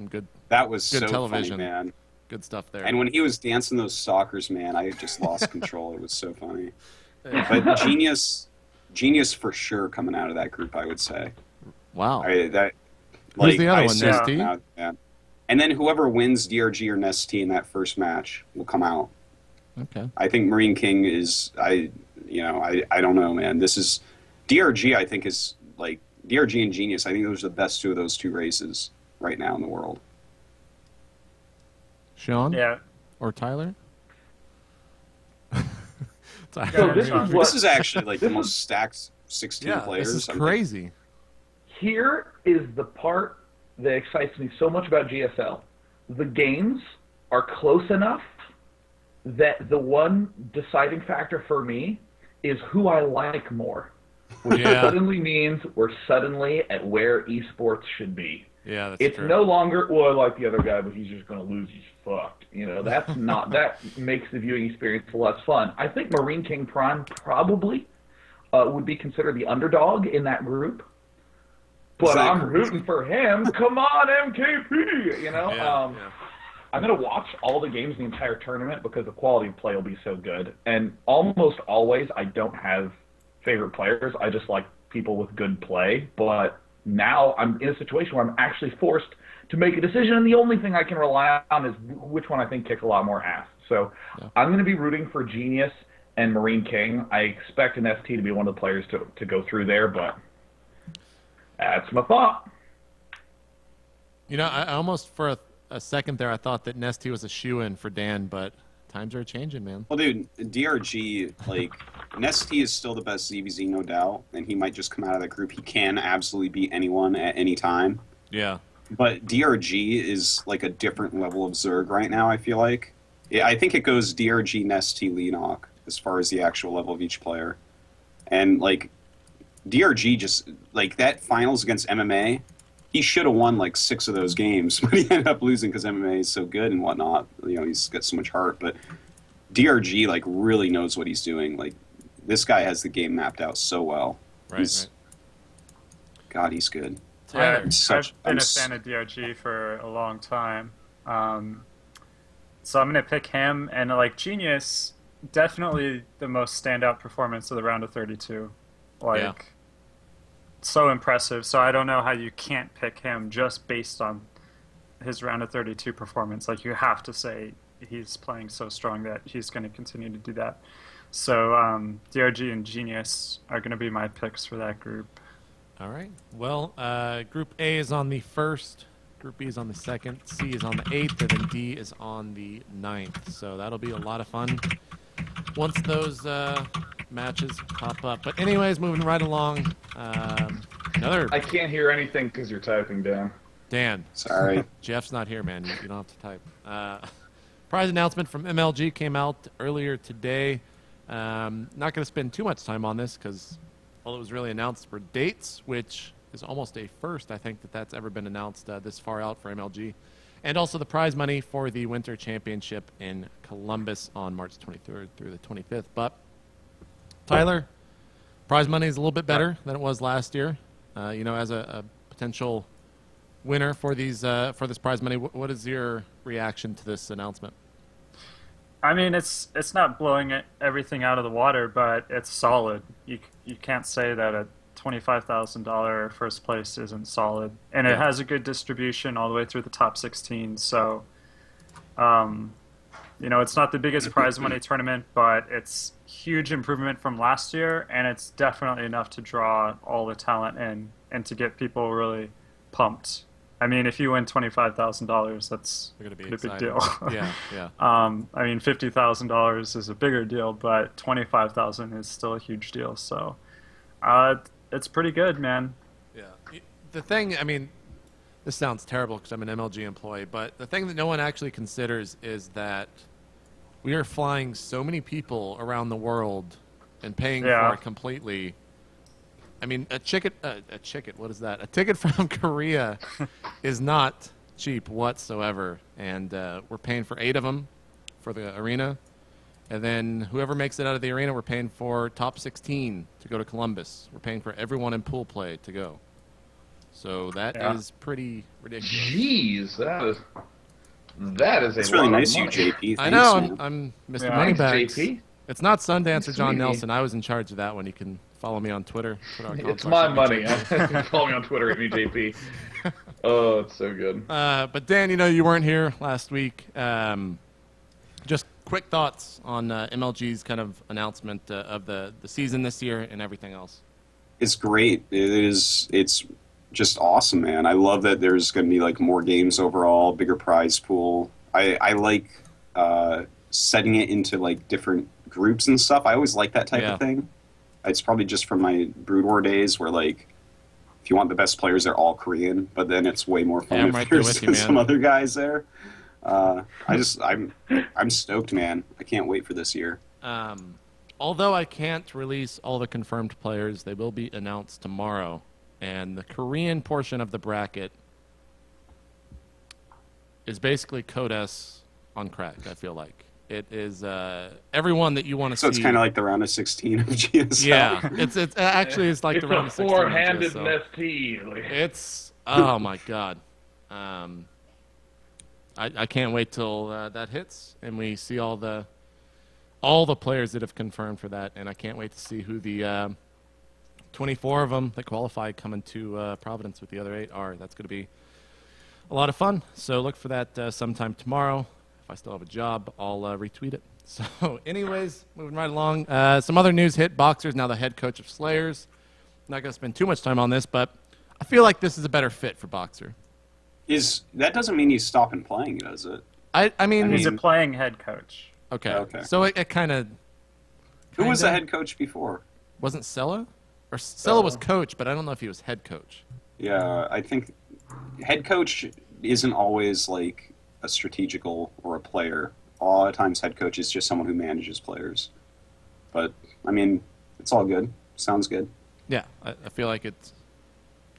good. That was good so television, funny, man. Good stuff there. And when he was dancing those stalkers, man, I just lost control. It was so funny. But Genius for sure coming out of that group, I would say. Wow. Who's the other one? Nesty? And then whoever wins DRG or Nesty in that first match will come out. Okay. I think Marine King is I don't know, man. This is DRG. I think is like DRG and Genius. I think those are the best 2 of those 2 races right now in the world. Sean? Yeah. Or Tyler? This is actually like the most stacked 16 players. This is crazy. Here is the part that excites me so much about GSL. The games are close enough that the one deciding factor for me is who I like more. Which suddenly means we're suddenly at where esports should be. Yeah, that's it's true. no longer, well, I like the other guy, but he's just going to lose. He's fucked. You know, that's not, that makes the viewing experience less fun. I think Marine King Prime probably would be considered the underdog in that group. But I'm rooting for him. Come on, MKP! You know? I'm going to watch all the games in the entire tournament because the quality of play will be so good. And almost always, I don't have favorite players. I just like people with good play. But now I'm in a situation where I'm actually forced to make a decision, and the only thing I can rely on is which one I think kicks a lot more ass. So I'm going to be rooting for Genius and Marine King. I expect an ST to be one of the players to go through there, but that's my thought. You know, I almost for a second there I thought that Nesty was a shoo-in for Dan, but times are changing, man. Well, dude, DRG, like, Nesty is still the best ZVZ, no doubt, and he might just come out of that group. He can absolutely beat anyone at any time. Yeah. But DRG is, like, a different level of Zerg right now, I feel like. Yeah, I think it goes DRG, Nesty, Leenock, as far as the actual level of each player. And, like, DRG just, like, that finals against MMA, he should have won, like, 6 of those games, but he ended up losing because MMA is so good and whatnot. You know, he's got so much heart. But DRG, like, really knows what he's doing. Like, this guy has the game mapped out so well. Right. God, he's good. Yeah, I've been a fan of DRG for a long time. So I'm going to pick him. And, like, Genius, definitely the most standout performance of the round of 32. Like, so impressive. So I don't know how you can't pick him just based on his round of 32 performance. Like, you have to say he's playing so strong that he's going to continue to do that. So DRG and Genius are going to be my picks for that group. All right. Well, Group A is on the 1st, Group B is on the 2nd, C is on the 8th, and then D is on the 9th. So that'll be a lot of fun once those matches pop up. But anyways, moving right along. Another I can't hear anything because you're typing, Dan. Dan. Sorry. Jeff's not here, man. You don't have to type. Prize announcement from MLG came out earlier today. Not going to spend too much time on this because all it was really announced were dates, which is almost a first, I think, that's ever been announced this far out for MLG. And also the prize money for the Winter Championship in Columbus on March 23rd through the 25th. But, Tyler, prize money is a little bit better than it was last year. As a potential winner for these for this prize money, what is your reaction to this announcement? I mean, it's not blowing everything out of the water, but it's solid. You can't say that a $25,000 first place isn't solid, and it has a good distribution all the way through the top 16. So, it's not the biggest prize money tournament, but it's huge improvement from last year, and it's definitely enough to draw all the talent in and to get people really pumped. I mean, if you win $25,000, that's a big deal. Yeah. I mean, $50,000 is a bigger deal, but $25,000 is still a huge deal. So, it's pretty good, man. Yeah. The thing, I mean, this sounds terrible because I'm an MLG employee, but the thing that no one actually considers is that we are flying so many people around the world and paying for it completely. I mean, a ticket, what is that? A ticket from Korea is not cheap whatsoever. And we're paying for 8 of them for the arena. And then whoever makes it out of the arena, we're paying for top 16 to go to Columbus. We're paying for everyone in pool play to go. So that is pretty ridiculous. Jeez, that is It's a really lot nice, of you, money. JP. I know, Thanks, man. I'm Mr. Yeah. Moneybags. JP. It's not Sundance or John Sweetie. Nelson. I was in charge of that one. You can follow me on Twitter. It's my money. Follow me on Twitter at itmeJP. Oh, it's so good. But Dan, you weren't here last week. Just quick thoughts on MLG's kind of announcement of the season this year and everything else. It's great. It's just awesome, man. I love that there's going to be like more games overall, bigger prize pool. I like setting it into like different groups and stuff. I always like that type of thing. It's probably just from my Brood War days where like if you want the best players, they're all Korean, but then it's way more fun I'm if right there there's with you, man. some other guys there. I'm stoked, man. I can't wait for this year. Although I can't release all the confirmed players, they will be announced tomorrow. And the Korean portion of the bracket is basically Code S on crack, I feel like. It is everyone that you want to see. So it's kind of like the round of 16 of GSL. Yeah, it's actually it's like It's the round a of 16 of four-handed GSL. ST. It's oh my god. I can't wait till that hits and we see all the players that have confirmed for that, and I can't wait to see who the 24 of them that qualify coming to Providence with the other 8 are. That's going to be a lot of fun. So look for that sometime tomorrow. If I still have a job, I'll retweet it. So anyways, moving right along. Some other news hit. Boxer's now the head coach of Slayers. Not going to spend too much time on this, but I feel like this is a better fit for Boxer. That doesn't mean he's stopping playing, does it? I mean, He's a playing head coach. okay. So it kind of... Who was the head coach before? Wasn't Sella? Or Sella was coach, but I don't know if he was head coach. Yeah, I think head coach isn't always like a strategical or a player. A lot of times head coach is just someone who manages players. But, I mean, it's all good. Sounds good. Yeah, I feel like it's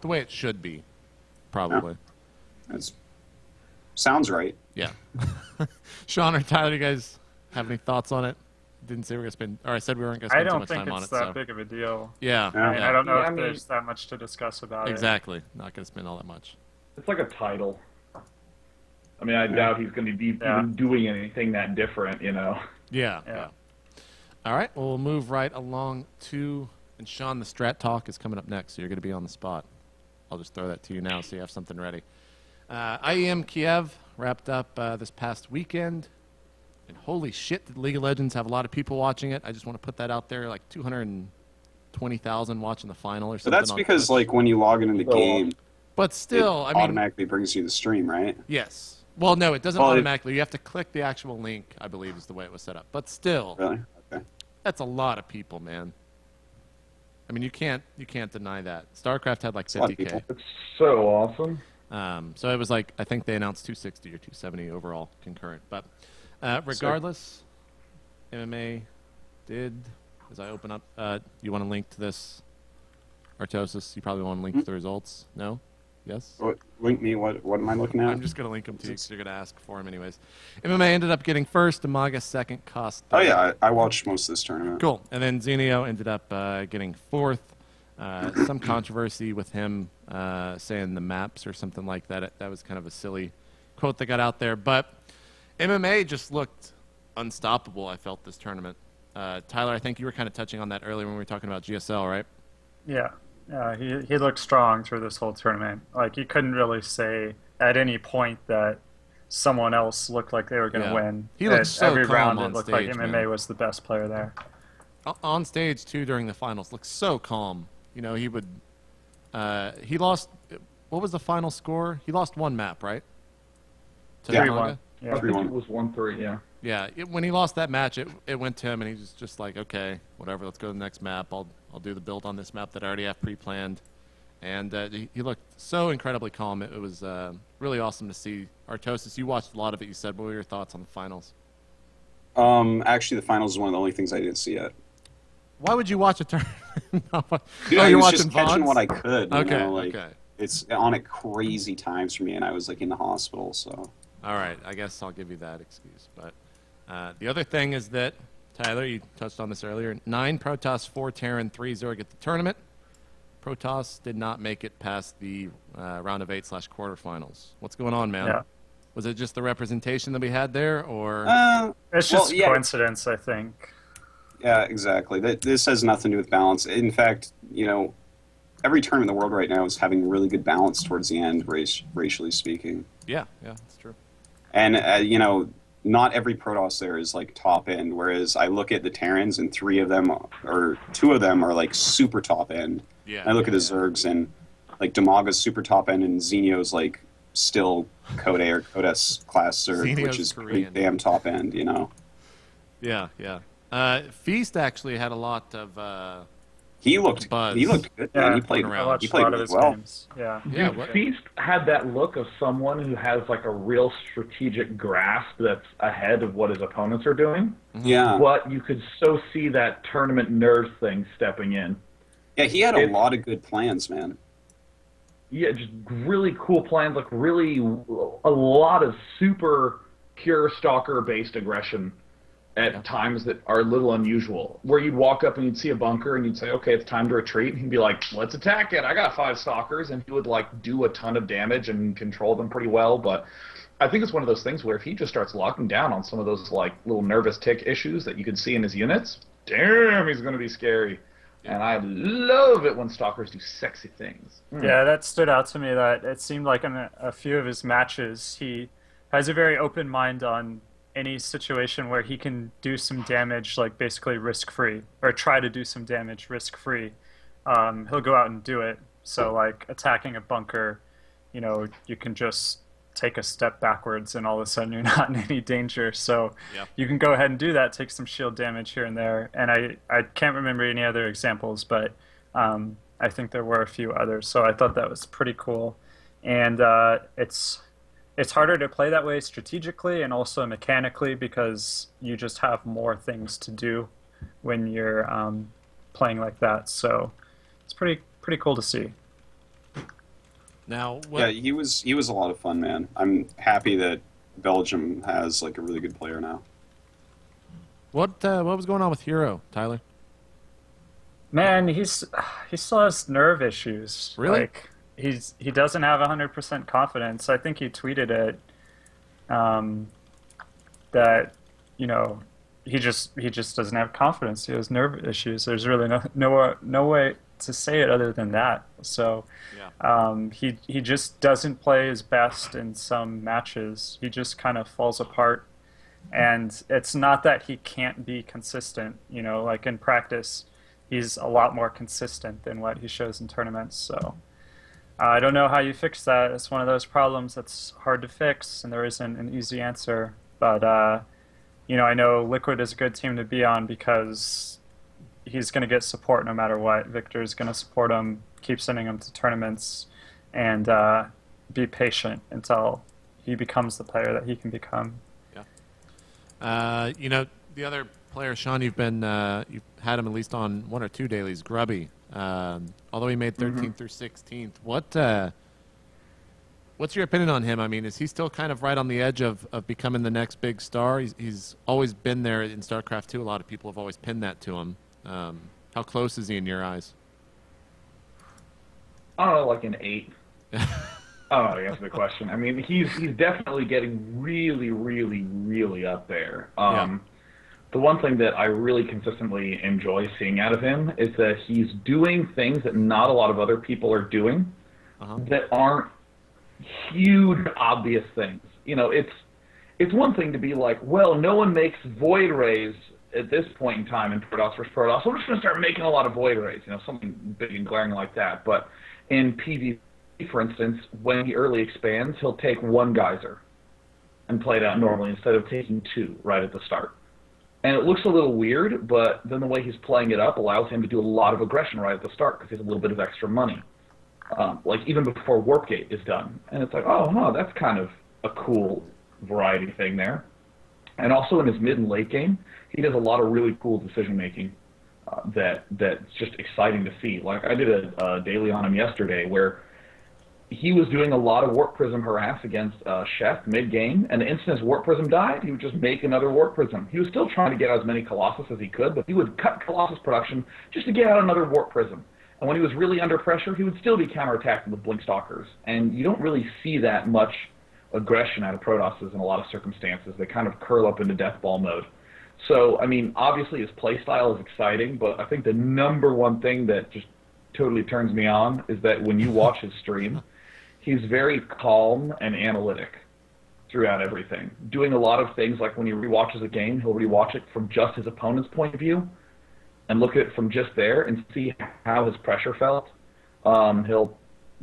the way it should be, probably. Sounds right. Yeah. Sean or Tyler, you guys have any thoughts on it? Didn't say we were going to spend... Or I said we weren't going to I spend too don't much think time on it's it. that So. big of a deal. Yeah. Yeah. I mean, I don't know Yeah, I if mean- there's that much to discuss about it. Exactly. Not going to spend all that much. It's like a title. I mean, I doubt he's going to be even doing anything that different, Yeah. All right, well, we'll move right along to... And Sean, the Strat Talk is coming up next, so you're going to be on the spot. I'll just throw that to you now so you have something ready. IEM Kiev wrapped up this past weekend. And holy shit, did League of Legends have a lot of people watching it? I just want to put that out there, like 220,000 watching the final or But something. that's on because, Twitch. like, when you log into the game, But still, it I mean, automatically brings you the stream, right? yes. Well, no, it doesn't Well, automatically. You have to click the actual link, I believe, is the way it was set up. But still, Really? Okay. that's a lot of people, man. I mean, you can't deny that. StarCraft had like a lot of 50K. people. It's so awesome. So it was like, I think they announced 260 or 270 overall concurrent. But regardless, MMA did, as I open up, you want to link to this, Artosis? You probably want to link to the results? No? Yes? What, link me. What am I looking at? I'm just going to link them to you because you're going to ask for them anyways. MMA ended up getting first, Amaga second, Cost Oh third. yeah, I watched most of this tournament. Cool. And then Zenio ended up getting fourth. Some controversy with him saying the maps or something like that. That was kind of a silly quote that got out there. But MMA just looked unstoppable, I felt, this tournament. Tyler, I think you were kind of touching on that earlier when we were talking about GSL, right? Yeah. He looked strong through this whole tournament. Like, you couldn't really say at any point that someone else looked like they were going to Yeah. win. He looked At so every calm round, on it looked stage, like MMA man. was the best player there. On stage, too, during the finals, looked so calm. You know, he would... he lost... What was the final score? He lost one map, right? To Yeah. Amaga? Yeah. I think 3-1. it was 1-3, yeah. Yeah, when he lost that match, it went to him, and he was just like, okay, whatever, let's go to the next map. I'll do the build on this map that I already have pre-planned. And he looked so incredibly calm. It was really awesome to see. Artosis, you watched a lot of it, you said. What were your thoughts on the finals? Actually, the finals is one of the only things I didn't see yet. Why would you watch a tournament? Dude, Oh, I you're was watching just catching VODs? what I could. You Okay, know, like, okay. It's on at crazy times for me, and I was like in the hospital. So All right, I guess I'll give you that excuse. But the other thing is that, Tyler, you touched on this earlier, 9 Protoss, 4 Terran, 3 Zerg at the tournament. Protoss did not make it past the round of 8/quarterfinals. What's going on, man? Yeah. Was it just the representation that we had there, or... It's well, just yeah. coincidence, I think. yeah, exactly. This has nothing to do with balance. In fact, you know, every tournament in the world right now is having really good balance towards the end, racially speaking. Yeah, that's true. And you know, not every Protoss there is like top end. Whereas I look at the Terrans, and 2 of them are like super top end. Yeah. I look at the Zergs, and like Damaga's super top end, and Zenio's like still Code A or Code S class Zerg, Zenio's which is pretty Korean. damn top end, you know. Yeah. Feast actually had a lot of... He looked Buzz. good. Yeah, Man. He played around. I watched he played a lot of really his well. games. Yeah. Yeah, Dude, what- Feast had that look of someone who has like a real strategic grasp that's ahead of what his opponents are doing. Yeah. But you could so see that tournament nerve thing stepping in. Yeah, he had a lot of good plans, man. Yeah, just really cool plans, like really a lot of super pure stalker-based aggression at times that are a little unusual. Where you'd walk up and you'd see a bunker and you'd say, okay, it's time to retreat. And he'd be like, let's attack it. I got 5 stalkers. And he would like do a ton of damage and control them pretty well. But I think it's one of those things where if he just starts locking down on some of those like little nervous tick issues that you can see in his units, damn, he's going to be scary. And I love it when stalkers do sexy things. Yeah, that stood out to me. That it seemed like in a few of his matches, he has a very open mind on any situation where he can do some damage, like basically risk-free, or try to do some damage risk-free. He'll go out and do it. So, like attacking a bunker, you know, you can just take a step backwards, and all of a sudden you're not in any danger. So Yep. you can go ahead and do that, take some shield damage here and there. And I can't remember any other examples, but I think there were a few others. So I thought that was pretty cool. And it's harder to play that way strategically and also mechanically because you just have more things to do when you're playing like that. So it's pretty cool to see. Now, Yeah, he was a lot of fun, man. I'm happy that Belgium has like a really good player now. what was going on with Hero, Tyler? Man, he still has nerve issues. Really? Like, he doesn't have 100% confidence. I think he tweeted it that, you know, he just doesn't have confidence. He has nerve issues. There's really no way to say it other than that. So he just doesn't play his best in some matches. He just kind of falls apart And it's not that he can't be consistent, you know, like in practice, he's a lot more consistent than what he shows in tournaments. So I don't know how you fix that. It's one of those problems that's hard to fix, and there isn't an easy answer. But you know, I know Liquid is a good team to be on because he's going to get support no matter what. Victor's going to support him, keep sending him to tournaments, and be patient until he becomes the player that he can become. You know, the other player, Sean, you've had him at least on 1 or 2 dailies, Grubby. Although he made 13th through 16th, what's your opinion on him? I mean, is he still kind of right on the edge of becoming the next big star? He's always been there in StarCraft 2. A lot of people have always pinned that to him. How close is he in your eyes? I don't know, like an 8. I don't know to answer the question. I mean, he's definitely getting really, really, really up there. The one thing that I really consistently enjoy seeing out of him is that he's doing things that not a lot of other people are doing that aren't huge, obvious things. You know, it's one thing to be like, well, no one makes void rays at this point in time in Protoss versus Protoss, so I'm just going to start making a lot of void rays, you know, something big and glaring like that. But in PvP, for instance, when he early expands, he'll take 1 geyser and play it out normally instead of taking 2 right at the start. And it looks a little weird, but then the way he's playing it up allows him to do a lot of aggression right at the start because he has a little bit of extra money. Like even before Warp Gate is done. And it's like, oh, no, that's kind of a cool variety thing there. And also in his mid and late game, he does a lot of really cool decision making that's just exciting to see. Like I did a daily on him yesterday where he was doing a lot of Warp Prism harass against Chef mid-game, and the instant his Warp Prism died, he would just make another Warp Prism. He was still trying to get out as many Colossus as he could, but he would cut Colossus production just to get out another Warp Prism. And when he was really under pressure, he would still be counterattacked with Blink Stalkers. And you don't really see that much aggression out of Protosses in a lot of circumstances. They kind of curl up into death ball mode. So, I mean, obviously his playstyle is exciting, but I think the number one thing that just totally turns me on is that when you watch his stream, he's very calm and analytic throughout everything, doing a lot of things like when he rewatches a game, he'll rewatch it from just his opponent's point of view and look at it from just there and see how his pressure felt. He'll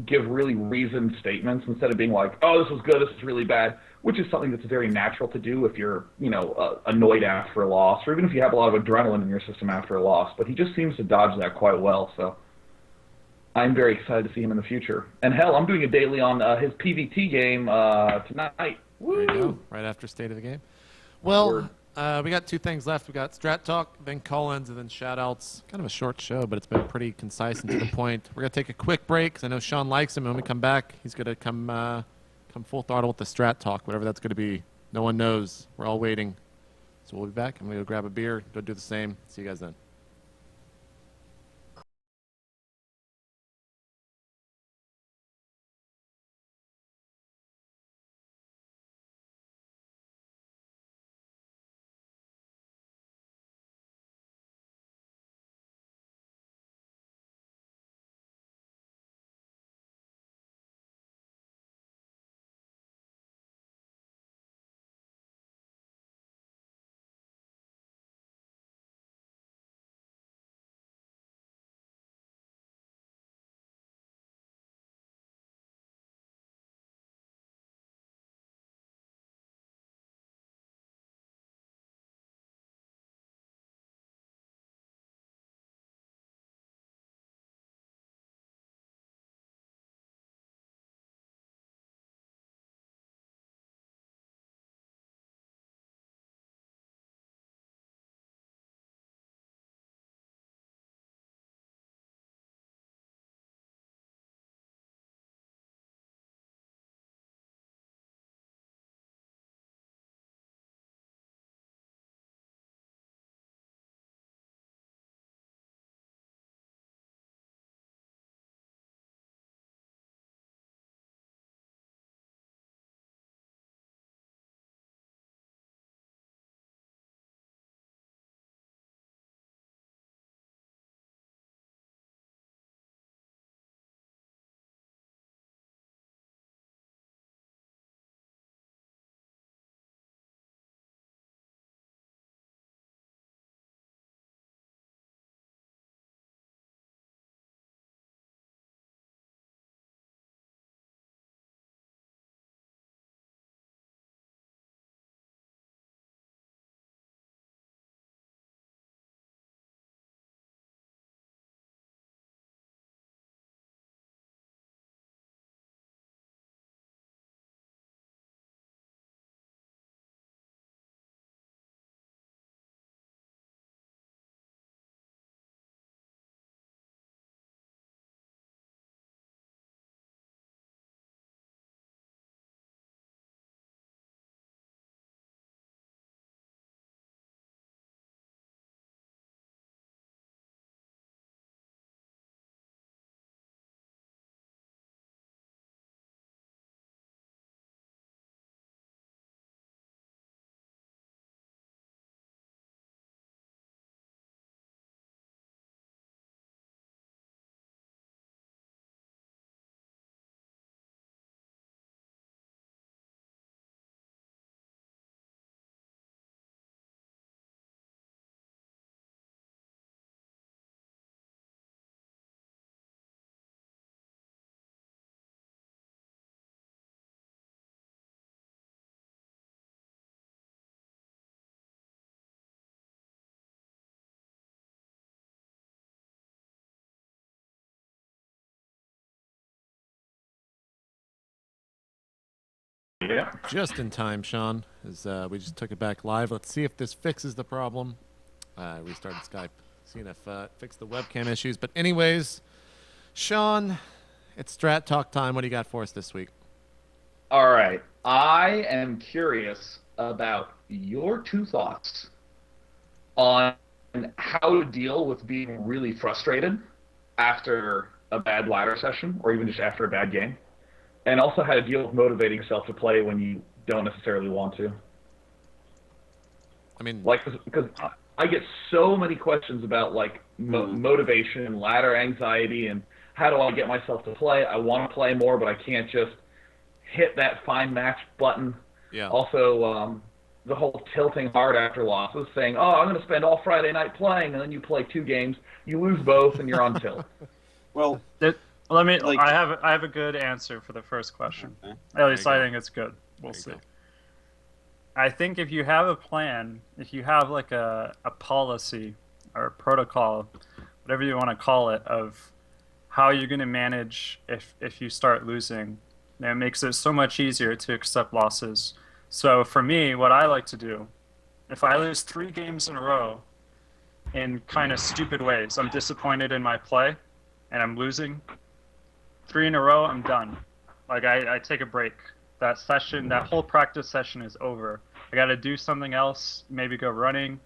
give really reasoned statements instead of being like, oh, this was good, this is really bad, which is something that's very natural to do if you're, you know, annoyed after a loss, or even if you have a lot of adrenaline in your system after a loss. But he just seems to dodge that quite well, so I'm very excited to see him in the future. And hell, I'm doing a daily on his PVT game tonight. Woo! There you go, right after State of the Game. Well, we got 2 things left. We got Strat Talk, then call-ins, and then shout-outs. Kind of a short show, but it's been pretty concise and to the point. We're going to take a quick break because I know Sean likes him. And when we come back, he's going to come full throttle with the Strat Talk, whatever that's going to be. No one knows. We're all waiting. So we'll be back. I'm going to go grab a beer, go do the same. See you guys then. Yeah. Just in time, Sean, as we just took it back live. Let's see if this fixes the problem. Restarted Skype, seeing if it fixed the webcam issues. But anyways, Sean, it's Strat Talk time. What do you got for us this week? All right. I am curious about your 2 thoughts on how to deal with being really frustrated after a bad ladder session or even just after a bad game, and also how to deal with motivating yourself to play when you don't necessarily want to. I mean, Like, because I get so many questions about, like, motivation, ladder anxiety, and how do I get myself to play? I want to play more, but I can't just hit that find match button. yeah. Also, the whole tilting hard after losses, saying, oh, I'm going to spend all Friday night playing, and then you play 2 games, you lose both, and you're on tilt. Well, Let me. Like- I have a good answer for the first question. okay. At least There I you go. think it's good. We'll There you see. go. I think if you have a plan, if you have like a policy or a protocol, whatever you want to call it, of how you're going to manage if you start losing, it makes it so much easier to accept losses. So for me, what I like to do, if I lose 3 games in a row in kind of stupid ways, I'm disappointed in my play and I'm losing 3 in a row, I'm done. Like I take a break. That session, that whole practice session is over. I got to do something else, maybe go running,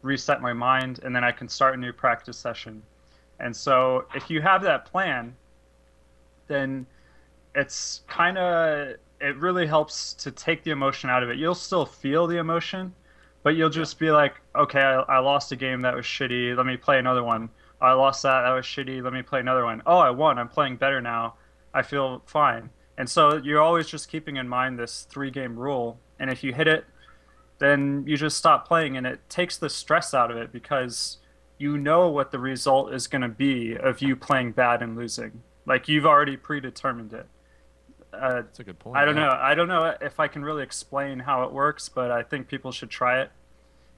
reset my mind, and then I can start a new practice session. And so if you have that plan, then it's kind of, it really helps to take the emotion out of it. You'll still feel the emotion, but you'll just be like, okay, I lost a game that was shitty. Let me play another one. I lost that was shitty. Let me play another one. Oh, I won. I'm playing better now. I feel fine. And so you're always just keeping in mind this 3-game rule. And if you hit it, then you just stop playing, and it takes the stress out of it because you know what the result is going to be of you playing bad and losing. Like, you've already predetermined it. That's a good point. I don't yeah. know. I don't know if I can really explain how it works, but I think people should try it.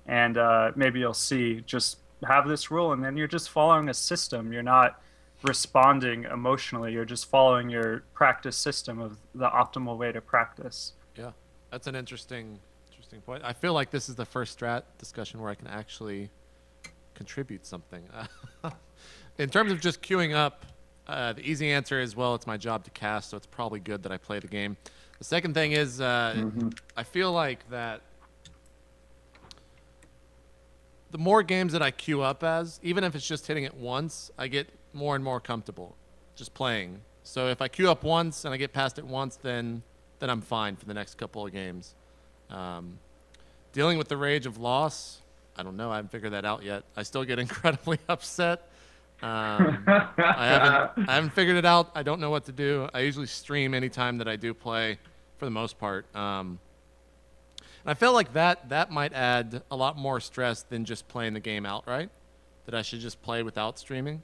And maybe you'll see. Just have this rule, and then you're just following a system. You're not responding emotionally. You're just following your practice system of the optimal way to practice. Yeah, that's an interesting point. I feel like this is the first strat discussion where I can actually contribute something. In terms of just queuing up, the easy answer is, well, it's my job to cast, so it's probably good that I play the game. The second thing is, I feel like that the more games that I queue up as, even if it's just hitting it once, I get more and more comfortable just playing. So if I queue up once and I get past it once, then I'm fine for the next couple of games. Dealing with the rage of loss, I don't know. I haven't figured that out yet. I still get incredibly upset. I haven't figured it out. I don't know what to do. I usually stream anytime that I do play, for the most part. And I feel like that might add a lot more stress than just playing the game outright. That I should just play without streaming.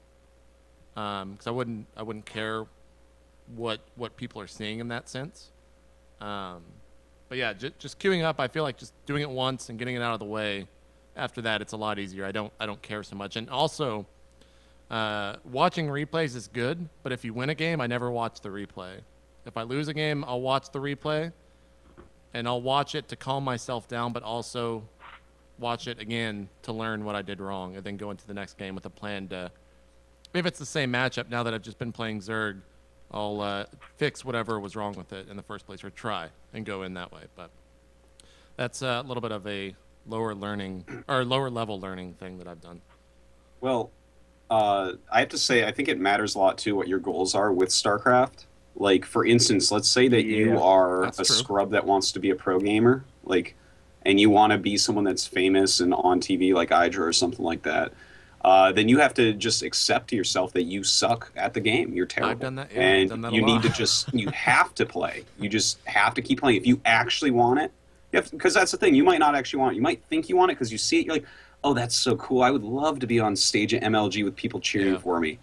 Because I wouldn't care what people are seeing in that sense. But yeah, just queuing up, I feel like just doing it once and getting it out of the way. After that, it's a lot easier. I don't care so much. And also, watching replays is good, but if you win a game, I never watch the replay. If I lose a game, I'll watch the replay, and I'll watch it to calm myself down, but also watch it again to learn what I did wrong, and then go into the next game with a plan to, if it's the same matchup, now that I've just been playing Zerg, I'll fix whatever was wrong with it in the first place, or try and go in that way. But that's a little bit of a lower level learning thing that I've done. Well, I have to say, I think it matters a lot too what your goals are with StarCraft. Like, for instance, let's say that you are That's a true. scrub that wants to be a pro gamer, like, and you want to be someone that's famous and on TV like Idra or something like that. Then you have to just accept to yourself that you suck at the game. You're terrible. I've done that, yeah, and I've done that a you lot. need to you have to play. You just have to keep playing. If you actually want it, because that's the thing. You might not actually want it. You might think you want it because you see it. You're like, oh, that's so cool. I would love to be on stage at MLG with people cheering for me.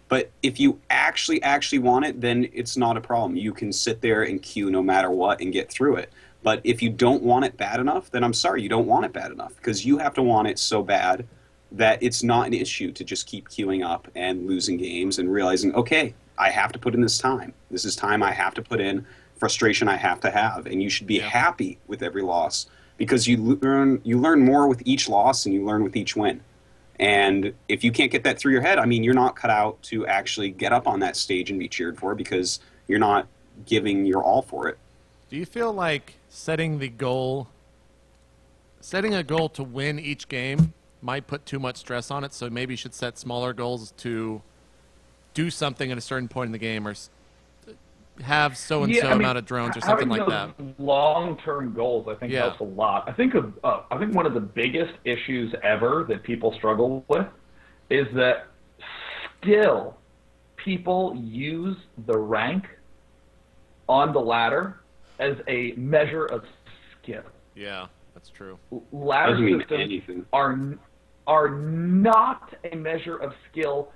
But if you actually want it, then it's not a problem. You can sit there and queue no matter what and get through it. But if you don't want it bad enough, then I'm sorry, you don't want it bad enough, because you have to want it so bad that it's not an issue to just keep queuing up and losing games and realizing, okay, I have to put in this time. This is time I have to put in frustration I have to have, and you should be Yeah. happy with every loss because you learn more with each loss and you learn with each win. And if you can't get that through your head, I mean, you're not cut out to actually get up on that stage and be cheered for because you're not giving your all for it. Do you feel like setting a goal to win each game might put too much stress on it, so maybe you should set smaller goals to do something at a certain point in the game, or have so-and-so amount of drones or something like that? Long-term goals, I think, Yeah. helps a lot. I think one of the biggest issues ever that people struggle with is that still people use the rank on the ladder as a measure of skill. Yeah, that's true. Ladder Doesn't mean systems anything. are not a measure of skill,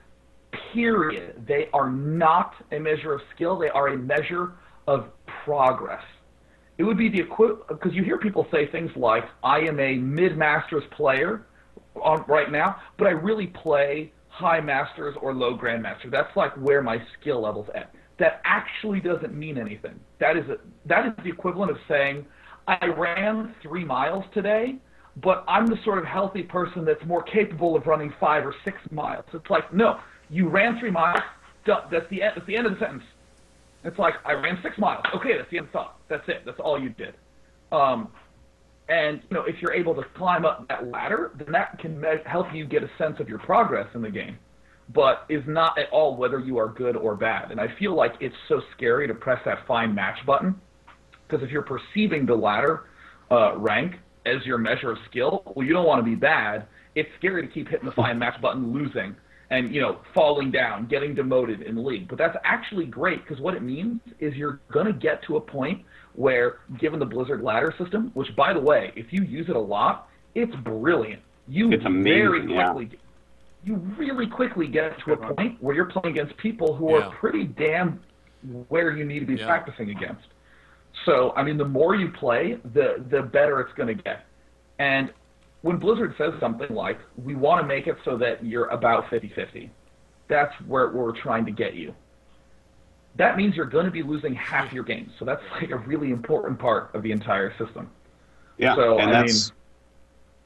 period. They are not a measure of skill. They are a measure of progress. It would be the equivalent, because you hear people say things like, I am a mid-masters player right now, but I really play high masters or low grandmaster. That's like where my skill level's at. That actually doesn't mean anything. That is the equivalent of saying, I ran 3 miles today, but I'm the sort of healthy person that's more capable of running 5 or 6 miles. It's like, no, you ran 3 miles. That's the end of the sentence. It's like, I ran 6 miles. Okay, that's the end of the thought. That's it. That's all you did. And if you're able to climb up that ladder, then that can help you get a sense of your progress in the game, but is not at all whether you are good or bad. And I feel like it's so scary to press that find match button, because if you're perceiving the ladder rank as your measure of skill, well, you don't want to be bad. It's scary to keep hitting the find match button, losing, and falling down, getting demoted in the league. But that's actually great, because what it means is you're going to get to a point where, given the Blizzard ladder system, which, by the way, if you use it a lot, it's brilliant. It's amazing, you really quickly get to a point where you're playing against people who are pretty damn where you need to be practicing against. So, I mean, the more you play, the better it's going to get. And when Blizzard says something like, we want to make it so that you're about 50-50, that's where we're trying to get you. That means you're going to be losing half your games. So that's like a really important part of the entire system. Yeah, so,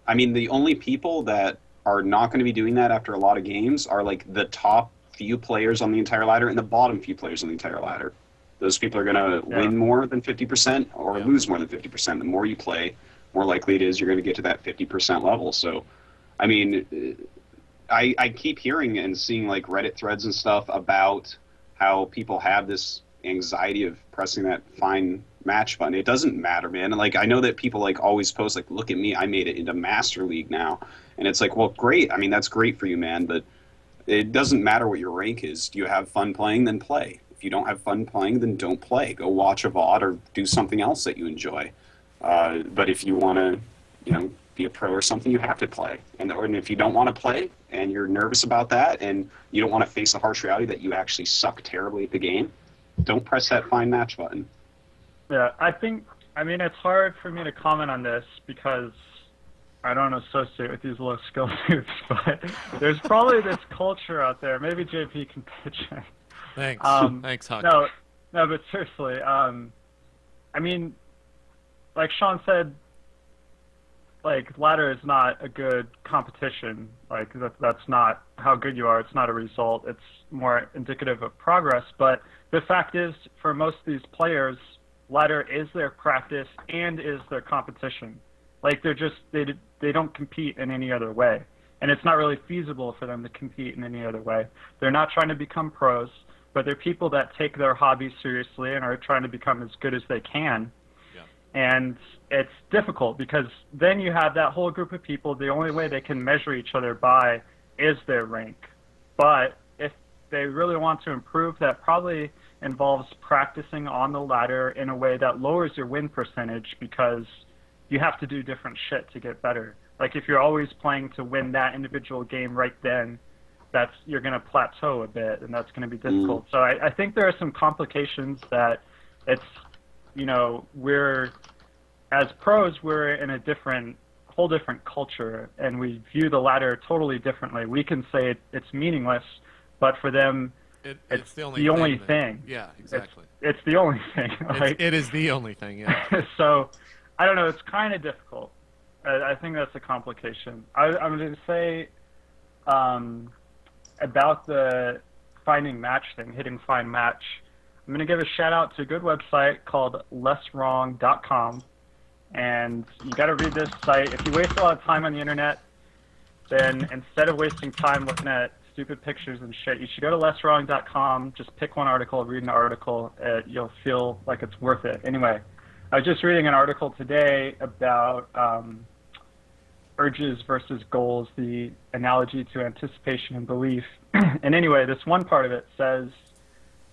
I mean, the only people that are not going to be doing that after a lot of games are like the top few players on the entire ladder and the bottom few players on the entire ladder. Those people are going to win more than 50% or lose more than 50%. The more you play, more likely it is you're going to get to that 50% level. So, I mean, I keep hearing and seeing like Reddit threads and stuff about how people have this anxiety of pressing that find match button. It doesn't matter, man. Like, I know that people like always post like, look at me, I made it into Master League now. And it's like, well, great. I mean, that's great for you, man. But it doesn't matter what your rank is. Do you have fun playing? Then play. If you don't have fun playing, then don't play. Go watch a VOD or do something else that you enjoy. But if you want to, be a pro or something, you have to play. And if you don't want to play and you're nervous about that and you don't want to face the harsh reality that you actually suck terribly at the game, don't press that find match button. Yeah, I mean, it's hard for me to comment on this because I don't associate with these low skill suits, but there's probably this culture out there. Maybe JP can pitch in. Thanks. Thanks, Huck. No, but seriously, I mean, like Sean said, like, ladder is not a good competition. Like, that's not how good you are. It's not a result. It's more indicative of progress. But the fact is, for most of these players, ladder is their practice and is their competition. Like, they don't compete in any other way. And it's not really feasible for them to compete in any other way. They're not trying to become pros, but they're people that take their hobby seriously and are trying to become as good as they can. And it's difficult because then you have that whole group of people, the only way they can measure each other by is their rank. But if they really want to improve, that probably involves practicing on the ladder in a way that lowers your win percentage because you have to do different shit to get better. Like, if you're always playing to win that individual game right then, you're going to plateau a bit, and that's going to be difficult. So I think there are some complications that it's, as pros, we're in a whole different culture, and we view the ladder totally differently. We can say it's meaningless, but for them, it's the only thing. Yeah, exactly. it's the only thing. It is the only thing, yeah. So, I don't know. It's kind of difficult. I think that's a complication. I'm going to say about the finding match thing, hitting find match. I'm going to give a shout out to a good website called lesswrong.com. And you got to read this site. If you waste a lot of time on the internet, then instead of wasting time looking at stupid pictures and shit, you should go to lesswrong.com, just pick one article, read an article, you'll feel like it's worth it. Anyway, I was just reading an article today about urges versus goals, the analogy to anticipation and belief. And anyway, this one part of it says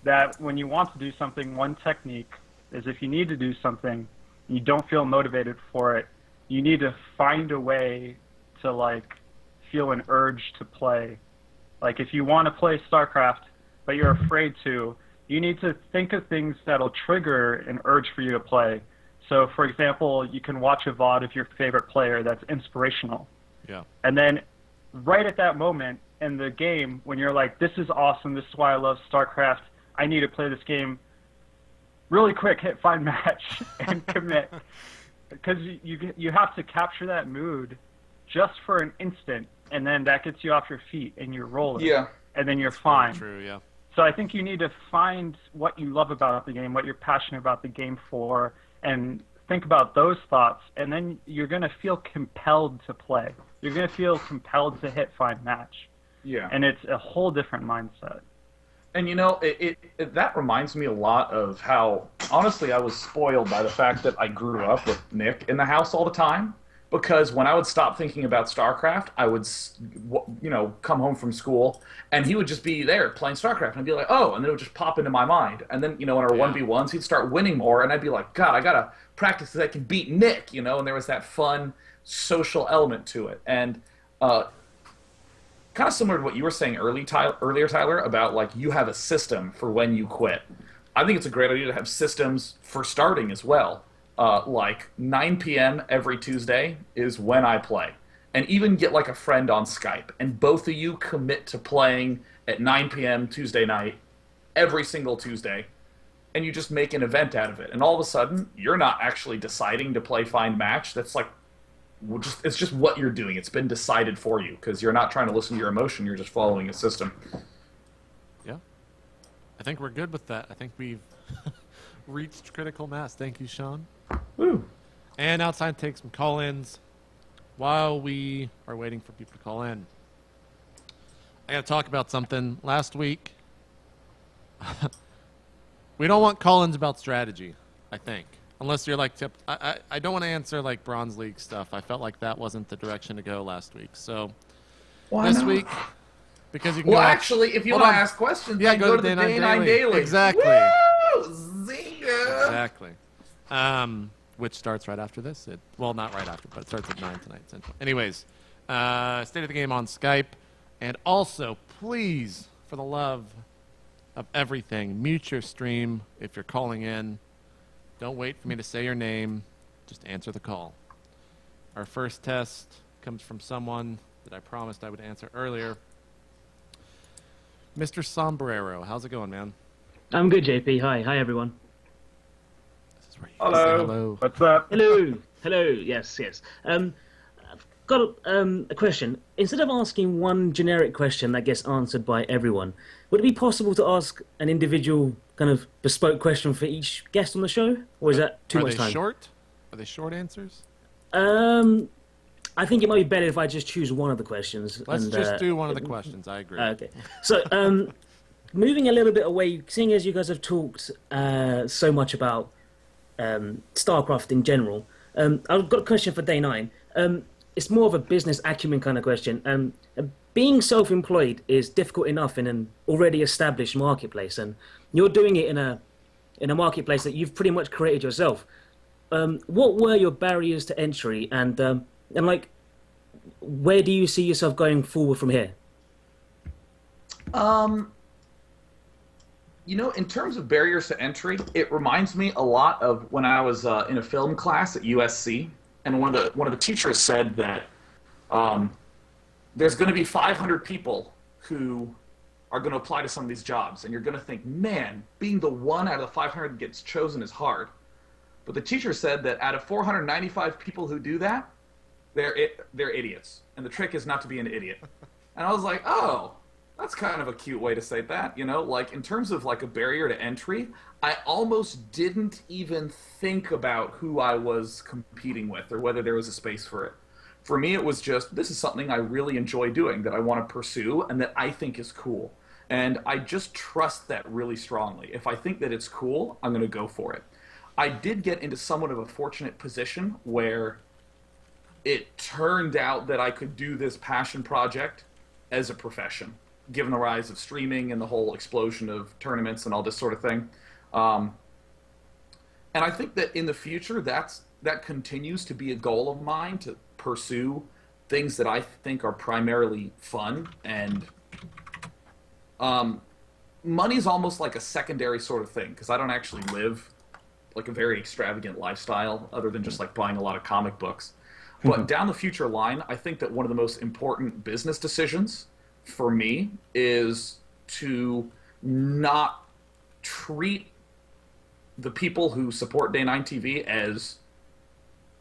that when you want to do something, one technique is if you need to do something, and you don't feel motivated for it, you need to find a way to, like, feel an urge to play. Like, if you want to play StarCraft, but you're afraid to, you need to think of things that'll trigger an urge for you to play. So, for example, you can watch a VOD of your favorite player that's inspirational. Yeah. And then right at that moment in the game, when you're like, this is awesome, this is why I love StarCraft, I need to play this game, really quick, hit find match and commit. Because you have to capture that mood just for an instant, and then that gets you off your feet and you're rolling. Yeah. And then you're fine. True, yeah. So I think you need to find what you love about the game, what you're passionate about the game for, and think about those thoughts, and then you're going to feel compelled to play. You're going to feel compelled to hit find match. Yeah. And it's a whole different mindset. And you know, that reminds me a lot of how, honestly, I was spoiled by the fact that I grew up with Nick in the house all the time. Because when I would stop thinking about StarCraft, I would, come home from school, and he would just be there playing StarCraft, and I'd be like, oh, and then it would just pop into my mind. And then, in our 1v1s, he'd start winning more, and I'd be like, God, I gotta practice so I can beat Nick, and there was that fun social element to it. And kind of similar to what you were saying earlier, Tyler, about, like, you have a system for when you quit. I think it's a great idea to have systems for starting as well. Like 9 p.m. every Tuesday is when I play. And even get like a friend on Skype. And both of you commit to playing at 9 p.m. Tuesday night every single Tuesday. And you just make an event out of it. And all of a sudden, you're not actually deciding to play Find Match. That's like, it's just what you're doing. It's been decided for you. Because you're not trying to listen to your emotion. You're just following a system. Yeah. I think we're good with that. I think we've reached critical mass. Thank you, Sean. Woo. And now it's time to take some call-ins while we are waiting for people to call in. I got to talk about something. Last week, we don't want call-ins about strategy, I think. Unless you're like, I don't want to answer like Bronze League stuff. I felt like that wasn't the direction to go last week. So Why this not? week, because you can Well, go actually, if you want to ask questions, yeah, then go to to the Day 9 Daily. Exactly. Woo! Zinga! Exactly. Which starts right after this. Well, not right after, but it starts at 9 tonight Central. Anyways, State of the Game on Skype. And also, please, for the love of everything, mute your stream if you're calling in. Don't wait for me to say your name. Just answer the call. Our first test comes from someone that I promised I would answer earlier. Mr. Sombrero, how's it going, man? I'm good, JP. Hi everyone. This is where you Hello. say hello. What's up? Hello. Yes. I've got a question. Instead of asking one generic question that gets answered by everyone, would it be possible to ask an individual kind of bespoke question for each guest on the show, or is that too much time? Are they short answers? I think it might be better if I just choose one of the questions. Let's just do one of the questions. I agree. Okay. So, moving a little bit away, seeing as you guys have talked so much about StarCraft in general, I've got a question for Day 9. It's more of a business acumen kind of question. Being self-employed is difficult enough in an already established marketplace, and you're doing it in a marketplace that you've pretty much created yourself. What were your barriers to entry, and like, where do you see yourself going forward from here? In terms of barriers to entry, it reminds me a lot of when I was in a film class at USC, and one of the teachers said that there's going to be 500 people who are going to apply to some of these jobs, and you're going to think, man, being the one out of the 500 that gets chosen is hard. But the teacher said that out of 495 people who do that, they're idiots, and the trick is not to be an idiot. And I was like, oh, that's kind of a cute way to say that, you know? Like, in terms of, like, a barrier to entry, I almost didn't even think about who I was competing with or whether there was a space for it. For me, it was just, this is something I really enjoy doing, that I want to pursue, and that I think is cool. And I just trust that really strongly. If I think that it's cool, I'm going to go for it. I did get into somewhat of a fortunate position where it turned out that I could do this passion project as a profession, given the rise of streaming and the whole explosion of tournaments and all this sort of thing. And I think that in the future, that continues to be a goal of mine, to pursue things that I think are primarily fun. And money's almost like a secondary sort of thing, because I don't actually live like a very extravagant lifestyle other than just like buying a lot of comic books. But down the future line, I think that one of the most important business decisions for me is to not treat the people who support Day 9 TV as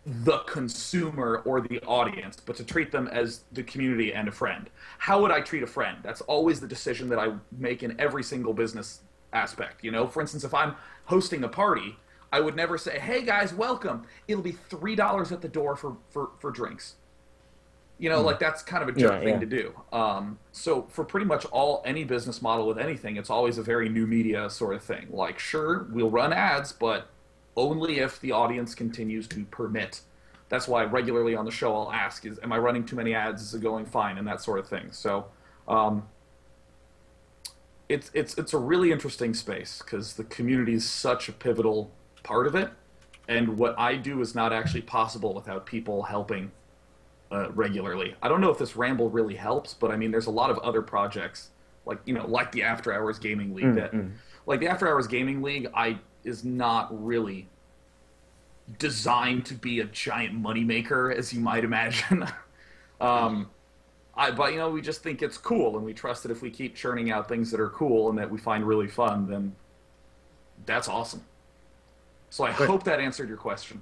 the consumer or the audience, but to treat them as the community and a friend. How would I treat a friend? That's always the decision that I make in every single business aspect. You know, for instance, if I'm hosting a party, I would never say, hey guys, welcome. It'll be $3 at the door for drinks. You know, like that's kind of a jerk thing to do. So for pretty much any business model with anything, it's always a very new media sort of thing. Like, sure, we'll run ads, but only if the audience continues to permit. That's why regularly on the show I'll ask, am I running too many ads? Is it going fine? And that sort of thing. So it's a really interesting space because the community is such a pivotal part of it. And what I do is not actually possible without people helping regularly. I don't know if this ramble really helps, but I mean, there's a lot of other projects like the After Hours Gaming League like the After Hours Gaming League is not really designed to be a giant moneymaker, as you might imagine. But we just think it's cool, and we trust that if we keep churning out things that are cool and that we find really fun, then that's awesome. So I hope that answered your question.